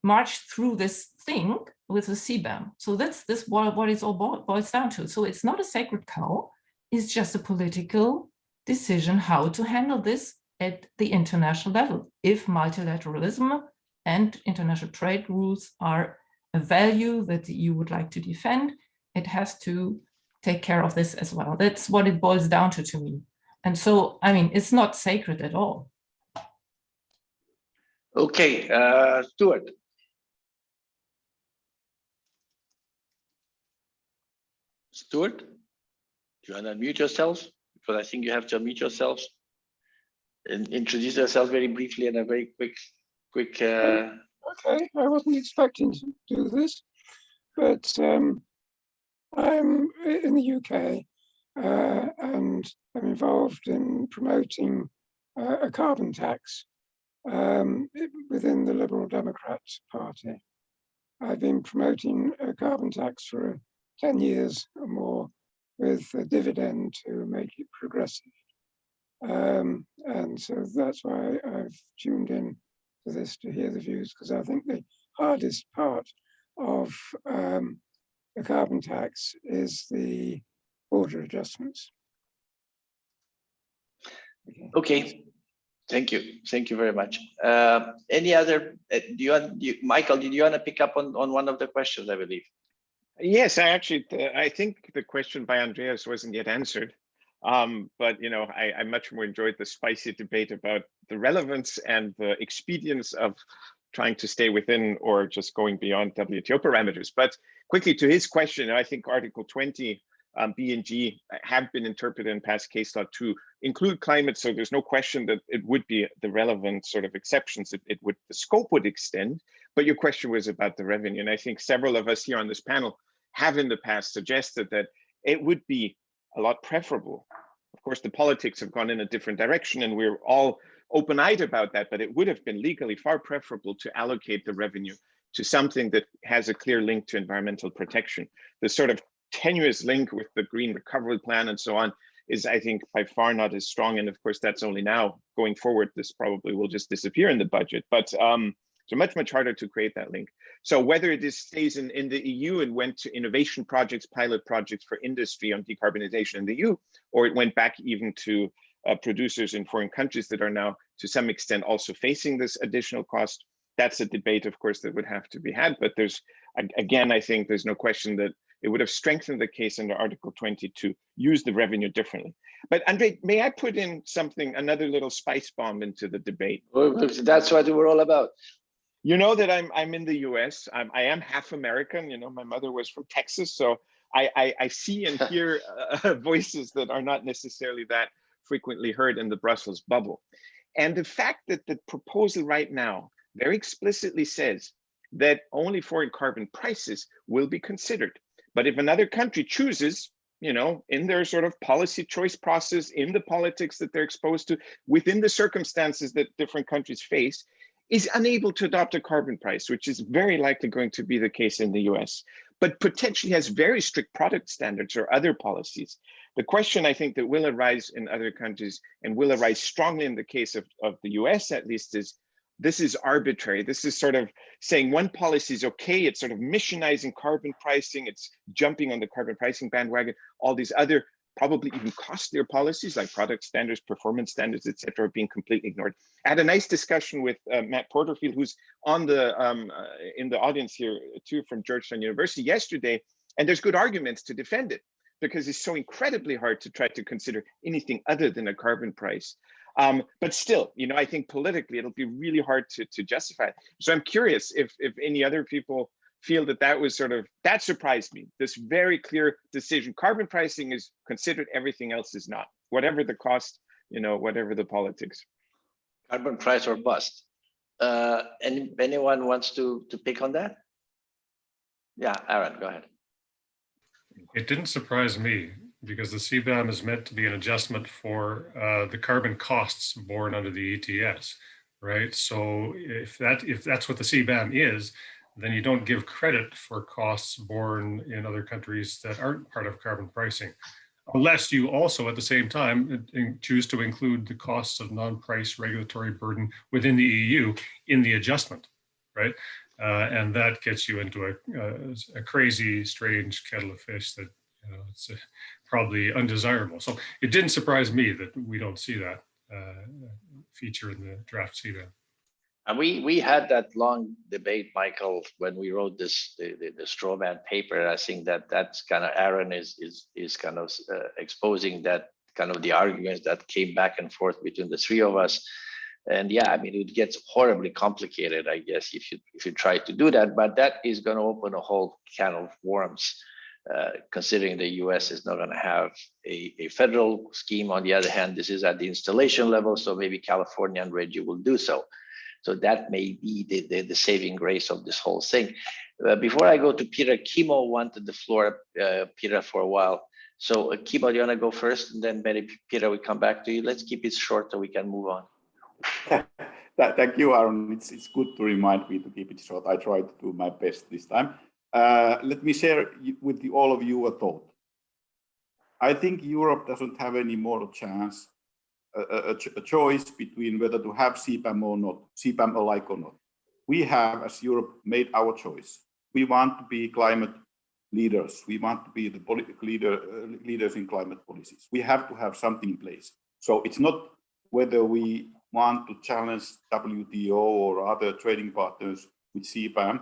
march through this thing with a CBAM. So that's what it all boils down to. So it's not a sacred cow. It's just a political decision how to handle this at the international level. If multilateralism and international trade rules are a value that the EU would like to defend, it has to take care of this as well. That's what it boils down to me. And so, I mean, it's not sacred at all. Okay, Stuart. Stuart, do you want to unmute yourselves? Because I think you have to unmute yourselves and introduce yourself very briefly and a very quick. Okay, I wasn't expecting to do this, but I'm in the UK and I'm involved in promoting a carbon tax within the Liberal Democrats Party. I've been promoting a carbon tax for 10 years or more with a dividend to make it progressive. And so that's why I've tuned in to this to hear the views, because I think the hardest part of the carbon tax is the border adjustments. Okay, thank you very much. Any other? Michael, did you want to pick up on one of the questions? I believe. Yes, I think the question by Andreas wasn't yet answered. But I much more enjoyed the spicy debate about the relevance and the expedience of trying to stay within or just going beyond WTO parameters. But quickly to his question, I think Article 20 B and G have been interpreted in past case law to include climate, so there's no question that it would be the relevant sort of exceptions. The scope would extend. But your question was about the revenue, and I think several of us here on this panel have in the past suggested that it would be a lot preferable. Of course, the politics have gone in a different direction, and we're all open-eyed about that. But it would have been legally far preferable to allocate the revenue to something that has a clear link to environmental protection. The sort of tenuous link with the Green Recovery Plan and so on is, I think, by far not as strong. And of course, that's only now. Going forward, this probably will just disappear in the budget. But so much harder to create that link. So whether it stays in the EU and went to innovation projects, pilot projects for industry on decarbonization in the EU, or it went back even to producers in foreign countries that are now to some extent also facing this additional cost, that's a debate, of course, that would have to be had. But there's, again, I think there's no question that it would have strengthened the case under Article 20 to use the revenue differently. But Andre, may I put in something, another little spice bomb into the debate? That's what we're all about. You know that I'm in the US. I am half American. My mother was from Texas, so I see and hear voices that are not necessarily that frequently heard in the Brussels bubble. And the fact that the proposal right now very explicitly says that only foreign carbon prices will be considered. But if another country chooses, in their sort of policy choice process, in the politics that they're exposed to, within the circumstances that different countries face, is unable to adopt a carbon price, which is very likely going to be the case in the US, but potentially has very strict product standards or other policies. The question I think that will arise in other countries and will arise strongly in the case of the US at least is, this is arbitrary. This is sort of saying one policy is okay, it's sort of missionizing carbon pricing, it's jumping on the carbon pricing bandwagon, all these other probably even costlier policies like product standards, performance standards, et cetera, are being completely ignored. I had a nice discussion with Matt Porterfield, who's on the in the audience here too, from Georgetown University yesterday, and there's good arguments to defend it because it's so incredibly hard to try to consider anything other than a carbon price. But still, I think politically it'll be really hard to justify it. So I'm curious if any other people feel that was that surprised me. This very clear decision, carbon pricing is considered, everything else is not, whatever the cost, whatever the politics. Carbon price or bust. Anyone wants to pick on that? Yeah, Aaron, go ahead. It didn't surprise me because the CBAM is meant to be an adjustment for the carbon costs borne under the ETS, right? So if that's what the CBAM is, then you don't give credit for costs borne in other countries that aren't part of carbon pricing, unless you also at the same time choose to include the costs of non-price regulatory burden within the EU in the adjustment, right? And that gets you into a crazy, strange kettle of fish that it's probably undesirable. So it didn't surprise me that we don't see that feature in the draft CBAM. And we had that long debate, Michael, when we wrote the straw man paper. I think that's kind of Aaron is kind of exposing that kind of the arguments that came back and forth between the three of us. And yeah, I mean, it gets horribly complicated, I guess, if you try to do that. But that is going to open a whole can of worms, considering the US is not going to have a federal scheme. On the other hand, this is at the installation level, so maybe California and Reggie will do so. So that may be the saving grace of this whole thing. Before I go to Peter, Kimo wanted the floor, Peter, for a while. So Kimo, do you want to go first? And then maybe Peter, we come back to you. Let's keep it short so we can move on. Thank you, Aaron. It's good to remind me to keep it short. I try to do my best this time. Let me share with all of you a thought. I think Europe doesn't have any more chance, a choice between whether to have CBAM or not, CBAM alike or not. We have, as Europe, made our choice. We want to be climate leaders. We want to be the leaders in climate policies. We have to have something in place. So it's not whether we want to challenge WTO or other trading partners with CBAM.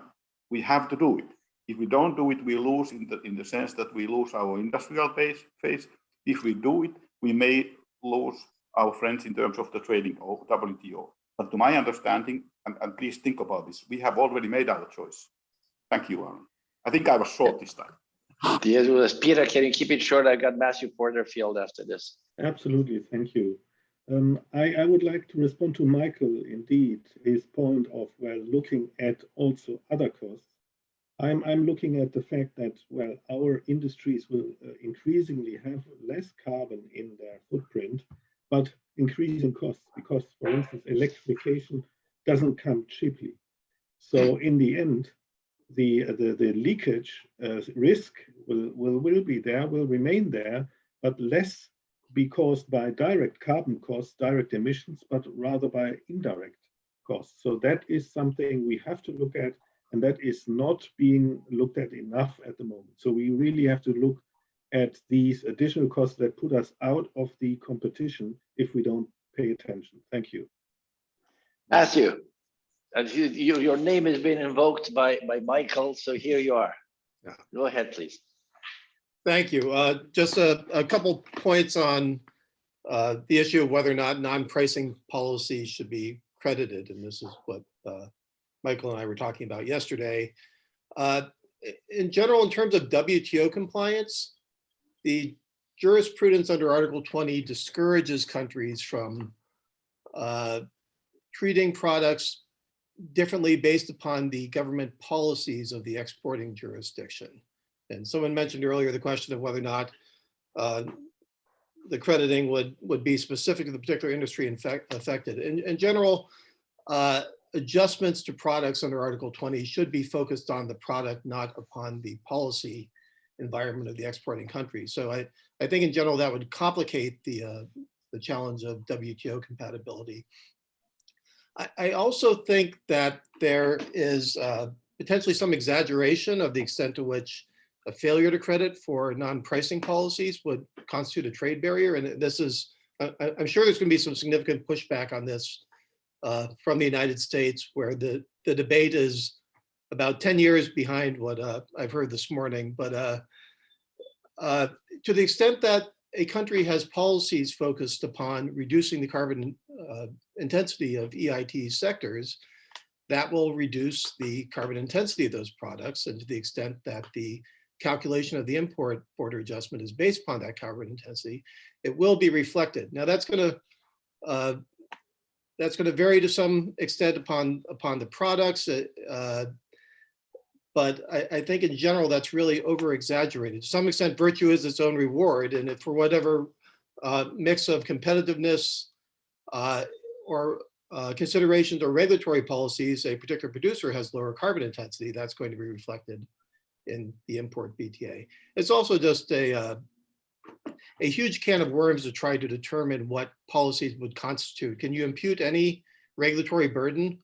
We have to do it. If we don't do it, we lose in the sense that we lose our industrial phase. If we do it, we may lose our friends in terms of the trading or WTO. But to my understanding, and please think about this, we have already made our choice. Thank you, Aaron. I think I was short this time. Peter, can you keep it short? I got Matthew Porterfield after this. Absolutely, thank you. I would like to respond to Michael, indeed, his point of, well, looking at also other costs. I'm looking at the fact that, well, our industries will increasingly have less carbon in their footprint, but increasing costs because, for instance, electrification doesn't come cheaply. So in the end, the leakage risk will be there, will remain there, but less be caused by direct carbon costs, direct emissions, but rather by indirect costs. So that is something we have to look at, and that is not being looked at enough at the moment. So we really have to look at these additional costs that put us out of the competition if we don't pay attention. Thank you. Matthew, your name has been invoked by Michael, so here you are. Yeah. Go ahead, please. Thank you. Just a couple points on the issue of whether or not non-pricing policies should be credited, and this is what Michael and I were talking about yesterday. In general, in terms of WTO compliance, the jurisprudence under Article 20 discourages countries from treating products differently based upon the government policies of the exporting jurisdiction. And someone mentioned earlier the question of whether or not the crediting would be specific to the particular industry affected. In general, adjustments to products under Article 20 should be focused on the product, not upon the policy environment of the exporting country. So I think in general that would complicate the challenge of WTO compatibility. I also think that there is potentially some exaggeration of the extent to which a failure to credit for non-pricing policies would constitute a trade barrier. And this is, I'm sure there's going to be some significant pushback on this from the United States, where the debate is about 10 years behind what I've heard this morning. But to the extent that a country has policies focused upon reducing the carbon intensity of EIT sectors, that will reduce the carbon intensity of those products. And to the extent that the calculation of the import border adjustment is based upon that carbon intensity, it will be reflected. Now that's going to vary to some extent upon the products, but I think in general that's really over exaggerated. To some extent, virtue is its own reward, and if for whatever mix of competitiveness or considerations or regulatory policies, a particular producer has lower carbon intensity, that's going to be reflected in the import BTA. It's also just a huge can of worms to try to determine what policies would constitute. Can you impute any regulatory burden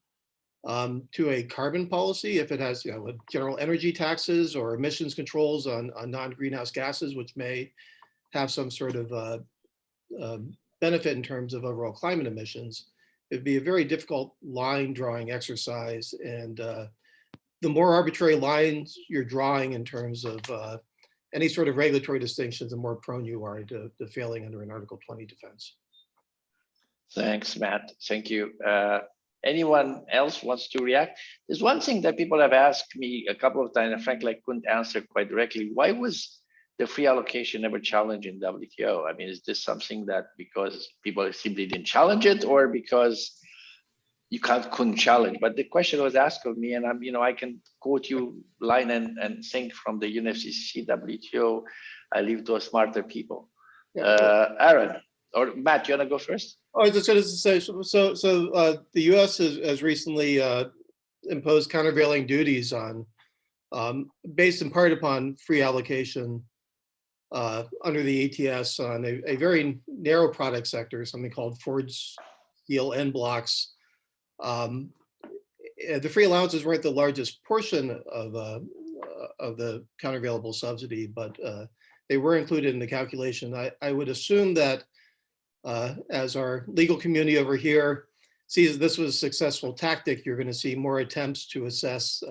to a carbon policy if it has, general energy taxes or emissions controls on non-greenhouse gases, which may have some sort of benefit in terms of overall climate emissions? It'd be a very difficult line drawing exercise, and the more arbitrary lines you're drawing in terms of any sort of regulatory distinctions, the more prone you are to failing under an Article 20 defense. Thanks, Matt. Thank you. Anyone else wants to react? There's one thing that people have asked me a couple of times, and frankly, I couldn't answer quite directly. Why was the free allocation never challenged in WTO? I mean, is this something that because people simply didn't challenge it, or because you couldn't challenge? But the question was asked of me, and I can quote you line and think from the UNFCCC WTO, I leave to smarter people. Aaron or Matt, you wanna go first? Oh, I was just going to say, so the U.S. has recently imposed countervailing duties on, based in part upon free allocation under the ETS on a very narrow product sector, something called forged steel end blocks. The free allowances weren't the largest portion of the countervailable subsidy, but they were included in the calculation. I would assume that as our legal community over here sees this was a successful tactic, you're going to see more attempts to assess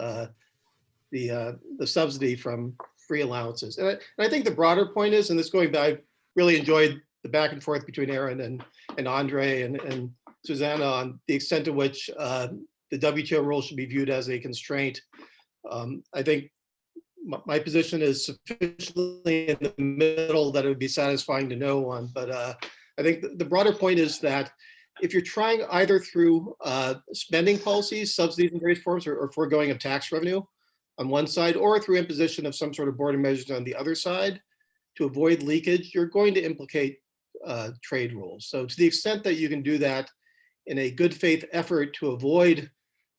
the subsidy from free allowances. And I think the broader point is, and this going back, I really enjoyed the back and forth between Aaron and Andre and Susanna on the extent to which the WTO rule should be viewed as a constraint. I think my position is sufficiently in the middle that it would be satisfying to no one. But I think the broader point is that if you're trying either through spending policies, subsidies in various forms, or foregoing of tax revenue on one side, or through imposition of some sort of border measures on the other side, to avoid leakage, you're going to implicate trade rules. So to the extent that you can do that in a good faith effort to avoid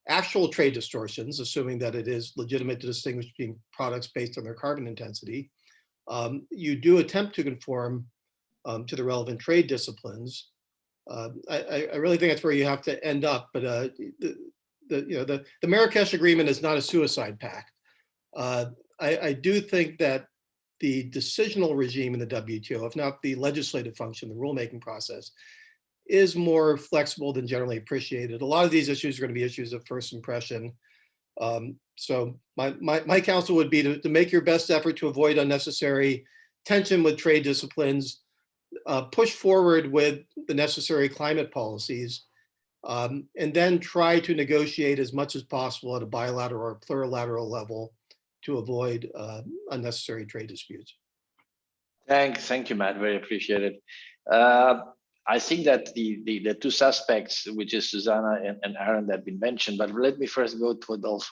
actual trade distortions, assuming that it is legitimate to distinguish between products based on their carbon intensity, you do attempt to conform to the relevant trade disciplines. I really think that's where you have to end up. But the Marrakesh Agreement is not a suicide pact. I do think that the decisional regime in the WTO, if not the legislative function, the rulemaking process, is more flexible than generally appreciated. A lot of these issues are going to be issues of first impression. So my counsel would be to make your best effort to avoid unnecessary tension with trade disciplines, push forward with the necessary climate policies, and then try to negotiate as much as possible at a bilateral or plurilateral level to avoid unnecessary trade disputes. Thank you, Matt. Very appreciated. I think that the two suspects, which is Susanna and Aaron, that have been mentioned, but let me first go to Adolfo.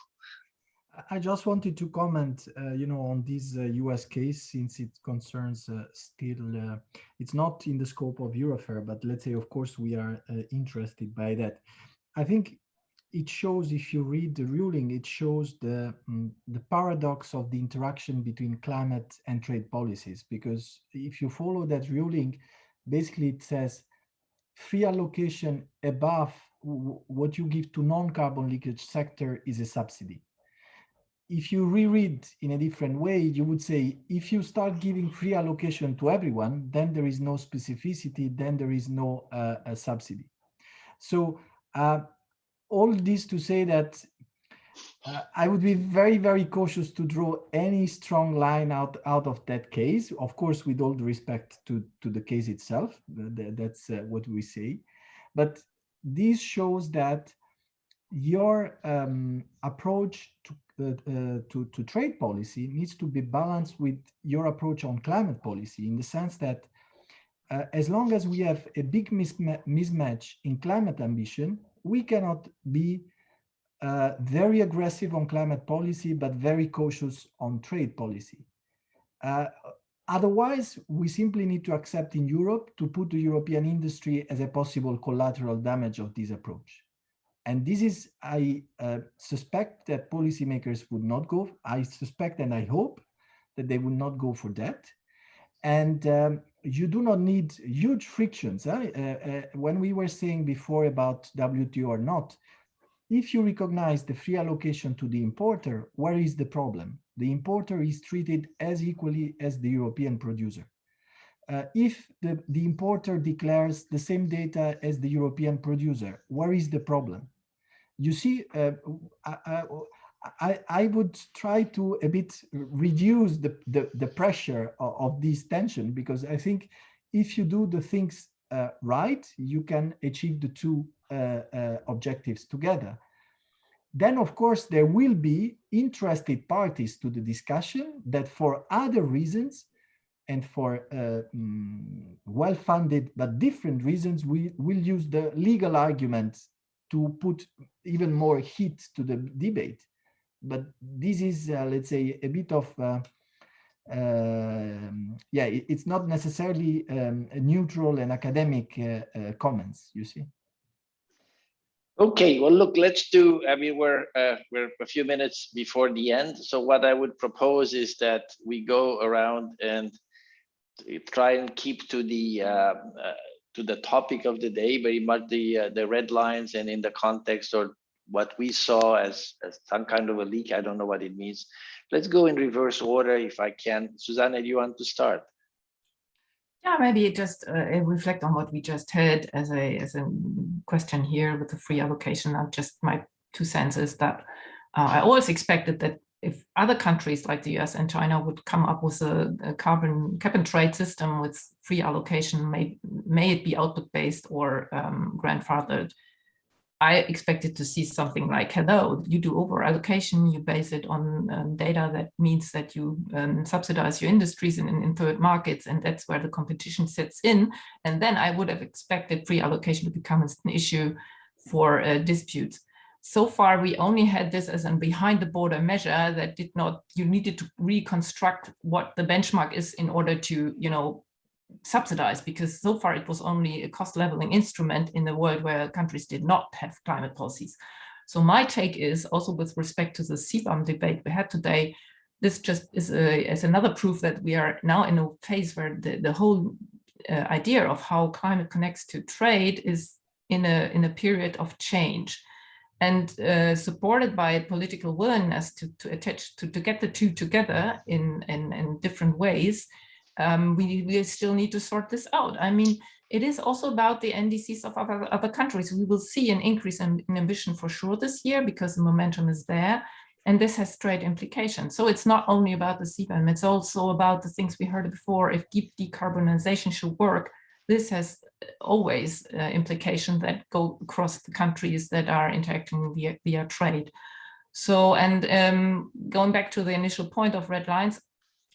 I just wanted to comment, on this US case, since it concerns still, it's not in the scope of Eurofair, but let's say, of course, we are interested by that. I think it shows, if you read the ruling, it shows the paradox of the interaction between climate and trade policies, because if you follow that ruling, basically it says free allocation above what you give to non-carbon leakage sector is a subsidy. If you reread in a different way, you would say, if you start giving free allocation to everyone, then there is no specificity, then there is no subsidy. So all this to say that I would be very, very cautious to draw any strong line out of that case. Of course, with all the respect to the case itself, that's what we say. But this shows that your approach to trade policy needs to be balanced with your approach on climate policy, in the sense that as long as we have a big mismatch in climate ambition, we cannot be very aggressive on climate policy, but very cautious on trade policy. Otherwise, we simply need to accept in Europe to put the European industry as a possible collateral damage of this approach. And this is, I suspect that policymakers would not go. I suspect and I hope that they would not go for that. And you do not need huge frictions. When we were saying before about WTO or not, if you recognize the free allocation to the importer, where is the problem? The importer is treated as equally as the European producer. If the importer declares the same data as the European producer, where is the problem? You see, I would try to a bit reduce the pressure of this tension, because I think if you do the things right, you can achieve the two objectives together. Then, of course, there will be interested parties to the discussion that for other reasons and for well-funded but different reasons, we will use the legal arguments to put even more heat to the debate. But this is, let's say, a bit of, it's not necessarily neutral and academic comments, you see. Okay, well, look, let's do, I mean, we're a few minutes before the end. So what I would propose is that we go around and try and keep to the topic of the day, very much the red lines, and in the context of what we saw as some kind of a leak. I don't know what it means. Let's go in reverse order if I can. Susanna, do you want to start? Yeah, maybe just reflect on what we just heard as a question here with the free allocation. Just my 2 cents is that I always expected that if other countries like the US and China would come up with a carbon cap and trade system with free allocation, may it be output based or grandfathered, I expected to see something like, hello, you do over allocation, you base it on data that means that you subsidize your industries in third markets, and that's where the competition sets in. And then I would have expected free allocation to become an issue for disputes. So far, we only had this as a behind the border measure that did not, you needed to reconstruct what the benchmark is in order to, subsidize, because so far it was only a cost leveling instrument in a world where countries did not have climate policies. So my take is also with respect to the CBAM debate we had today, this just is another proof that we are now in a phase where the whole idea of how climate connects to trade is in a period of change. And supported by political willingness to get the two together in different ways, we still need to sort this out. I mean, it is also about the NDCs of other countries. We will see an increase in ambition for sure this year because the momentum is there, and this has trade implications. So it's not only about the CBAM, it's also about the things we heard before. If deep decarbonization should work, this has always implications that go across the countries that are interacting via trade. So, and going back to the initial point of red lines,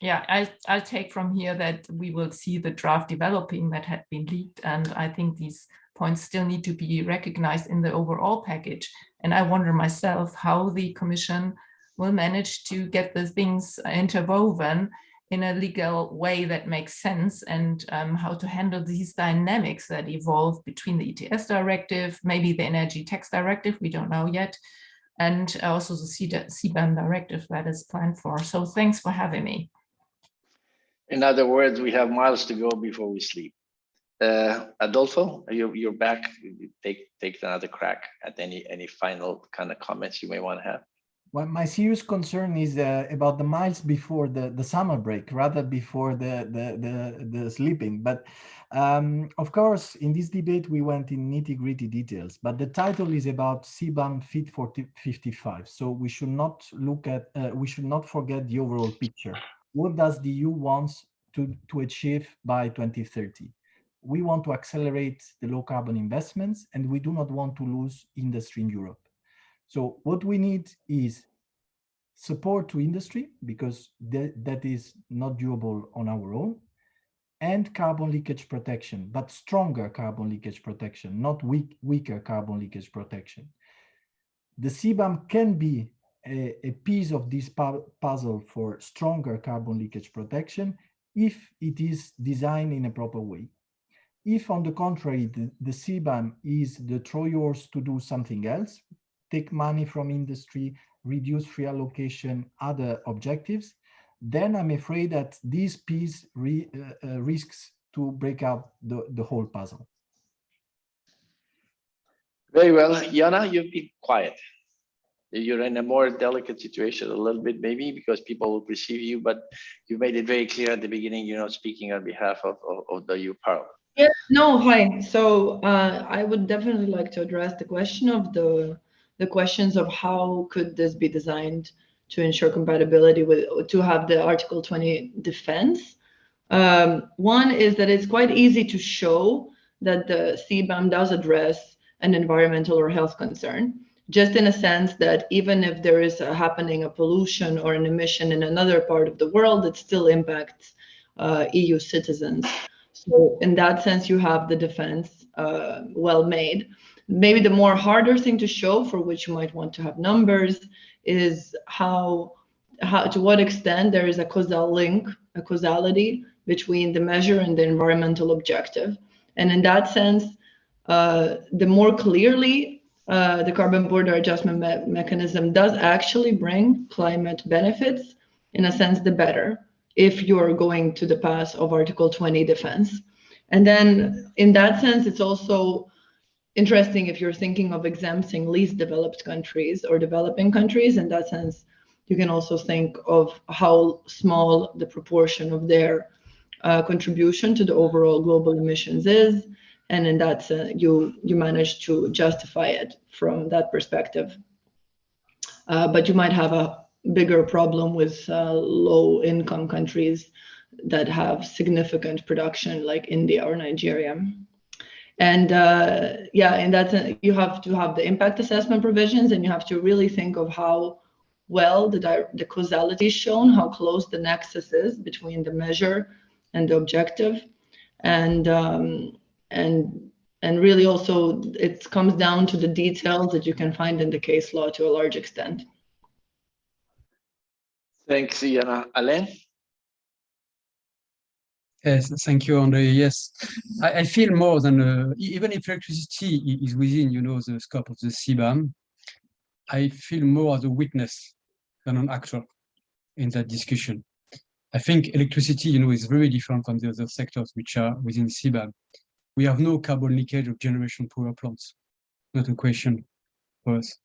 yeah, I'll take from here that we will see the draft developing that had been leaked, and I think these points still need to be recognized in the overall package. And I wonder myself how the Commission will manage to get the things interwoven in a legal way that makes sense, and how to handle these dynamics that evolve between the ETS directive, maybe the energy tax directive, we don't know yet, and also the CBAM directive that is planned for. So thanks for having me. In other words, we have miles to go before we sleep. Adolfo, you're back. Take another crack at any final kind of comments you may want to have. Well, my serious concern is about the miles before the summer break, rather before the sleeping. But of course, in this debate, we went in nitty-gritty details. But the title is about CBAM Fit for 55. So we should not forget the overall picture. What does the EU wants to achieve by 2030? We want to accelerate the low carbon investments, and we do not want to lose industry in Europe. So what we need is support to industry, because that is not doable on our own, and carbon leakage protection, but stronger carbon leakage protection, not weaker carbon leakage protection. The CBAM can be a piece of this puzzle for stronger carbon leakage protection if it is designed in a proper way. If, on the contrary, the CBAM is the Trojan horse to do something else, take money from industry, reduce free allocation, other objectives, then I'm afraid that this piece risks to break out the whole puzzle. Very well. Jana, you've been quiet. You're in a more delicate situation a little bit, maybe, because people will perceive you, but you made it very clear at the beginning you're not speaking on behalf of the EU Parliament. Yeah, no, hi. So I would definitely like to address the question of the questions of how could this be designed to ensure compatibility with, to have the Article 20 defense. One is that it's quite easy to show that the CBAM does address an environmental or health concern, just in a sense that even if there is happening a pollution or an emission in another part of the world, it still impacts EU citizens. So in that sense, you have the defense well made. Maybe the more harder thing to show, for which you might want to have numbers, is how to what extent there is a causal link, a causality between the measure and the environmental objective. And in that sense, the more clearly the carbon border adjustment mechanism does actually bring climate benefits, in a sense, the better, if you're going to the path of Article 20 defense. And then in that sense, it's also interesting if you're thinking of exempting least developed countries or developing countries. In that sense, you can also think of how small the proportion of their contribution to the overall global emissions is. And in that sense, you manage to justify it from that perspective. But you might have bigger problem with low-income countries that have significant production, like India or Nigeria. And yeah, and that's you have to have the impact assessment provisions, and you have to really think of how well the causality is shown, how close the nexus is between the measure and the objective, and really also it comes down to the details that you can find in the case law to a large extent. Thanks, Yana. Alain? Yes, thank you, Andre. Yes, I feel more than even if electricity is within, the scope of the CBAM, I feel more as a witness than an actor in that discussion. I think electricity, is very different from the other sectors which are within CBAM. We have no carbon leakage of generation power plants. Not a question for us.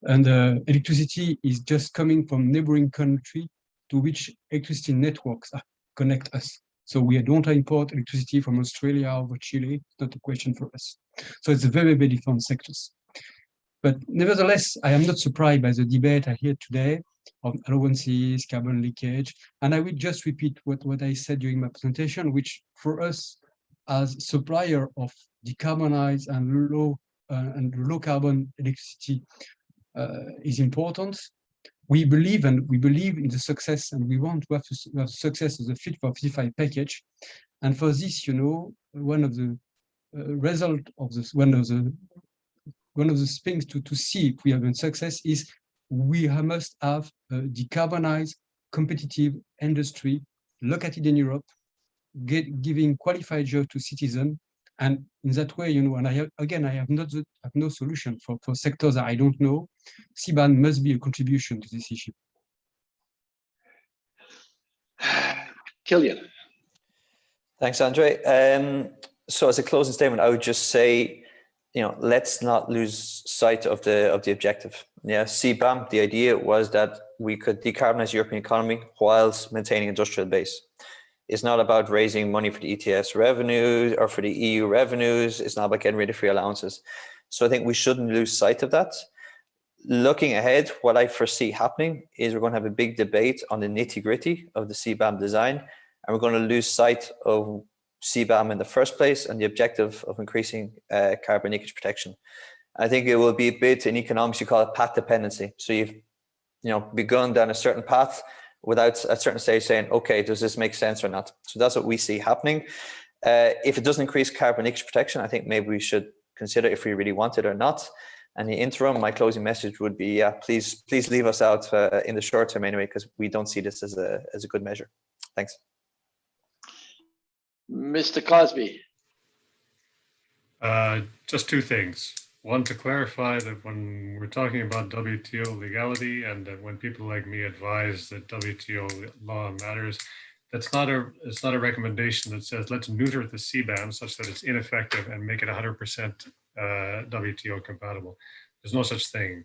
And electricity is just coming from neighboring country to which electricity networks connect us. So we don't import electricity from Australia or Chile. It's not a question for us. So it's a very, very different sectors. But nevertheless, I am not surprised by the debate I hear today on allowances, carbon leakage. And I will just repeat what I said during my presentation, which for us as supplier of decarbonized and low carbon electricity is important. We believe in the success, and we want to have success of the Fit for 55 package. And for this, one of the result of this, one of the things to see if we have a success is we must have a decarbonized, competitive industry located in Europe, giving qualified jobs to citizens. And in that way, and I have no solution for sectors that I don't know. CBAM must be a contribution to this issue. Killian. Thanks, Andre. So as a closing statement, I would just say, let's not lose sight of the objective. Yeah, CBAM, the idea was that we could decarbonize the European economy whilst maintaining industrial base. It's not about raising money for the ETS revenues or for the EU revenues. It's not about getting rid of free allowances. So I think we shouldn't lose sight of that. Looking ahead, what I foresee happening is we're going to have a big debate on the nitty-gritty of the CBAM design, and we're going to lose sight of CBAM in the first place and the objective of increasing carbon leakage protection. I think it will be a bit in economics, you call it path dependency. So you've begun down a certain path without a certain stage saying, okay, does this make sense or not? So that's what we see happening. If it doesn't increase carbon leakage protection, I think maybe we should consider if we really want it or not. And the interim, my closing message would be, please leave us out in the short term anyway, because we don't see this as a good measure. Thanks. Mr. Cosby. Just two things. One, to clarify that when we're talking about WTO legality and that when people like me advise that WTO law matters, it's not a recommendation that says let's neuter the CBAM such that it's ineffective and make it 100% WTO compatible. There's no such thing.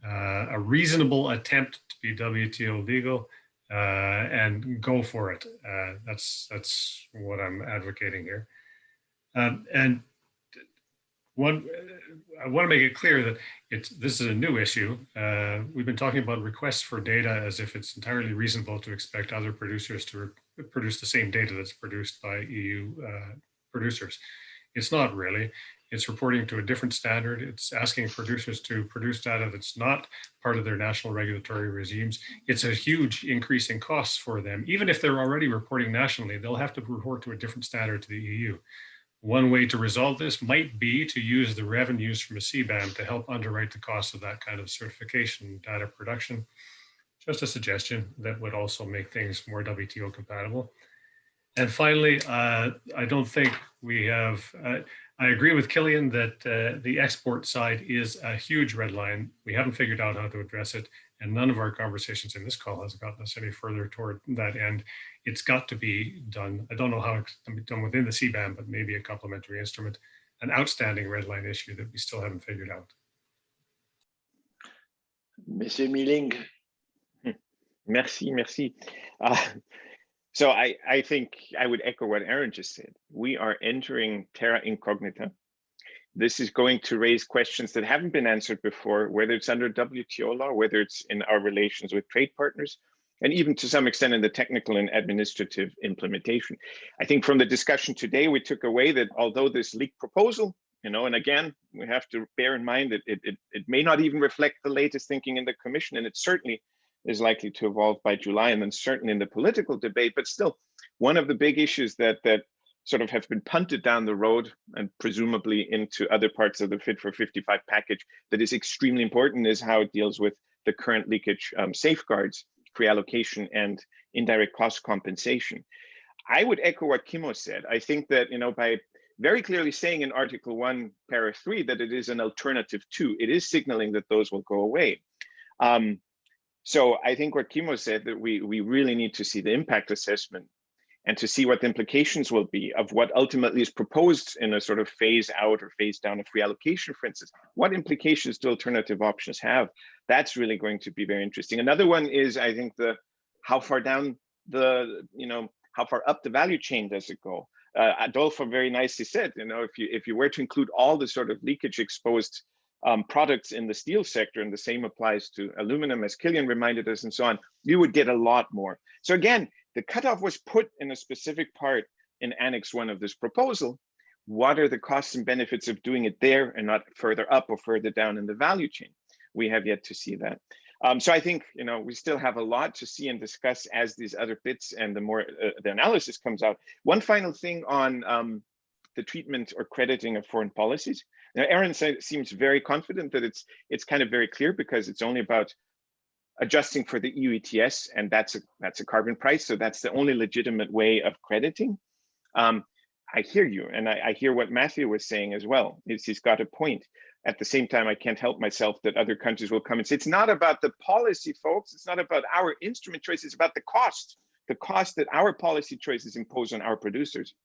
A reasonable attempt to be WTO legal and go for it. That's what I'm advocating here. And I want to make it clear that this is a new issue. We've been talking about requests for data as if it's entirely reasonable to expect other producers to produce the same data that's produced by EU producers. It's not really. It's reporting to a different standard. It's asking producers to produce data that's not part of their national regulatory regimes. It's a huge increase in costs for them. Even if they're already reporting nationally, they'll have to report to a different standard to the EU. One way to resolve this might be to use the revenues from a CBAM to help underwrite the cost of that kind of certification data production. Just a suggestion that would also make things more WTO compatible. And finally, I don't think we have, I agree with Killian that the export side is a huge red line. We haven't figured out how to address it, and none of our conversations in this call has gotten us any further toward that end. It's got to be done. I don't know how it can be done within the CBAM, but maybe a complementary instrument, an outstanding red line issue that we still haven't figured out. Monsieur Milling. Merci. So I think I would echo what Aaron just said. We are entering terra incognita. This is going to raise questions that haven't been answered before, whether it's under WTO law, whether it's in our relations with trade partners, and even to some extent in the technical and administrative implementation. I think from the discussion today, we took away that although this leaked proposal, and again, we have to bear in mind that it may not even reflect the latest thinking in the Commission, and it certainly is likely to evolve by July, and then certainly in the political debate, but still one of the big issues that sort of have been punted down the road and presumably into other parts of the Fit for 55 package that is extremely important is how it deals with the current leakage safeguards, pre-allocation and indirect cost compensation. I would echo what Kimmo said. I think that, by very clearly saying in Article 1, Paragraph 3, that it is an alternative to, it is signaling that those will go away. So I think what Kimmo said, that we really need to see the impact assessment and to see what the implications will be of what ultimately is proposed in a sort of phase out or phase down of free allocation, for instance. What implications do alternative options have? That's really going to be very interesting. Another one is, I think, how far down how far up the value chain does it go? Adolfo very nicely said, if you were to include all the sort of leakage exposed products in the steel sector, and the same applies to aluminum, as Killian reminded us, and so on, you would get a lot more. So again, the cutoff was put in a specific part in Annex 1 of this proposal. What are the costs and benefits of doing it there and not further up or further down in the value chain? We have yet to see that. So I think we still have a lot to see and discuss as these other bits and the more the analysis comes out. One final thing on the treatment or crediting of foreign policies. Now, Aaron seems very confident that it's kind of very clear because it's only about adjusting for the EU ETS, and that's a carbon price, so that's the only legitimate way of crediting. I hear you, and I hear what Matthew was saying as well. He's got a point. At the same time, I can't help myself that other countries will come and say, it's not about the policy, folks. It's not about our instrument choice. It's about the cost that our policy choices impose on our producers.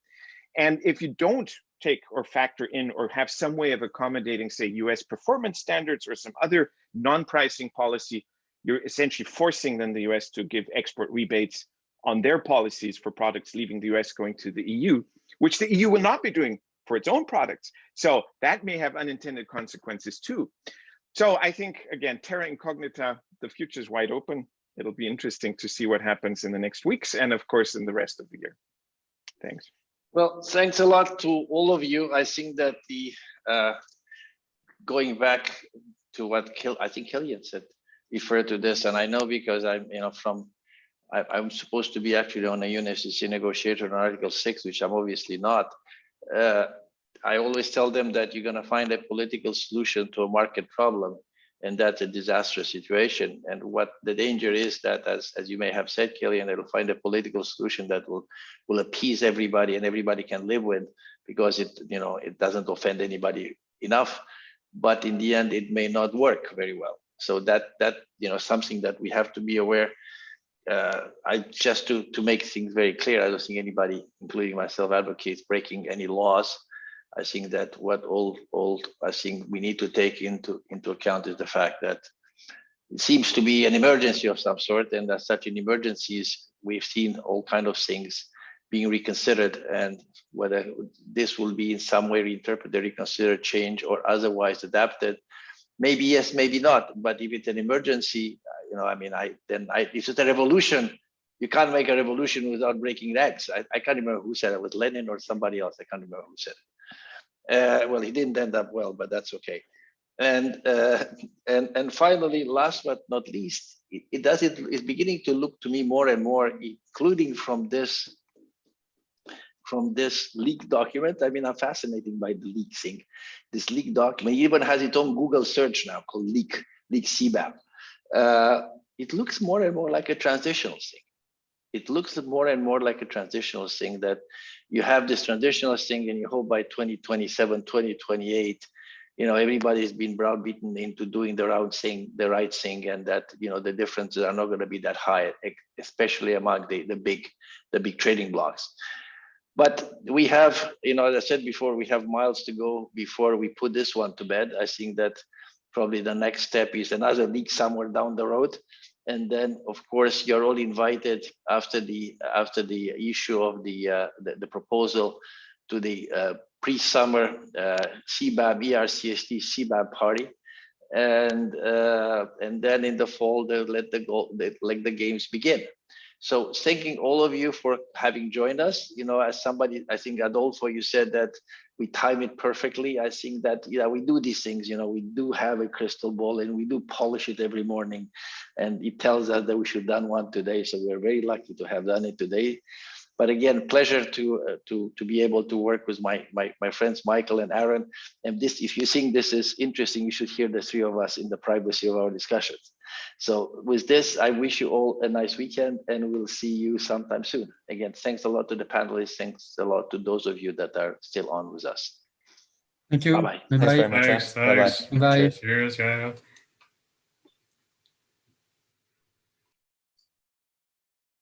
And if you don't take or factor in or have some way of accommodating, say, US performance standards or some other non-pricing policy, you're essentially forcing then the US to give export rebates on their policies for products leaving the US going to the EU, which the EU will not be doing for its own products. So that may have unintended consequences too. So I think, again, terra incognita, the future is wide open. It'll be interesting to see what happens in the next weeks and of course in the rest of the year. Thanks. Well, thanks a lot to all of you. I think that the going back to what I think Killian said, refer to this, and I know because I'm I'm supposed to be actually on a UNFCCC negotiator on Article 6, which I'm obviously not. I always tell them that you're going to find a political solution to a market problem, and that's a disastrous situation. And what the danger is that, as you may have said, Killian, it'll find a political solution that will appease everybody and everybody can live with, because it doesn't offend anybody enough. But in the end, it may not work very well. So that something that we have to be aware. Just to make things very clear, I don't think anybody, including myself, advocates breaking any laws. I think that what I think we need to take into account is the fact that it seems to be an emergency of some sort, and as such in emergencies, we've seen all kind of things being reconsidered, and whether this will be in some way reinterpreted, reconsidered, changed, or otherwise adapted, maybe yes, maybe not. But if it's an emergency, if it's a revolution, you can't make a revolution without breaking legs. I can't remember who said it, was Lenin or somebody else. I can't remember who said it. Well, he didn't end up well, but that's okay. And finally, last but not least, it's beginning to look to me more and more, including from this leaked document. I mean, I'm fascinated by the leak thing. This leaked document even has its own Google search now called leak CBAM. It looks more and more like a transitional thing. It looks more and more like a transitional thing, that you have this transitional thing and you hope by 2027, 2028, everybody's been browbeaten into doing the right thing, and that, the differences are not going to be that high, especially among the big trading blocks. But we have, as I said before, we have miles to go before we put this one to bed. I think that probably the next step is another leak somewhere down the road. And then, of course, you're all invited after the issue of the proposal to the pre-summer CBAM ERCST CBAM party, and then in the fall they'll let the games begin. So thanking all of you for having joined us. You know, as somebody, I think Adolfo, you said that we time it perfectly. I think that, yeah, we do these things, you know, we do have a crystal ball and we do polish it every morning, and it tells us that we should have done one today. So we're very lucky to have done it today. But again, pleasure to be able to work with my friends Michael and Aaron. And this, if you think this is interesting, you should hear the three of us in the privacy of our discussions. So with this, I wish you all a nice weekend, and we'll see you sometime soon. Again, thanks a lot to the panelists. Thanks a lot to those of you that are still on with us. Thank you. Bye-bye. Thanks very much. Thanks. Bye-bye. Bye. Cheers. Yeah.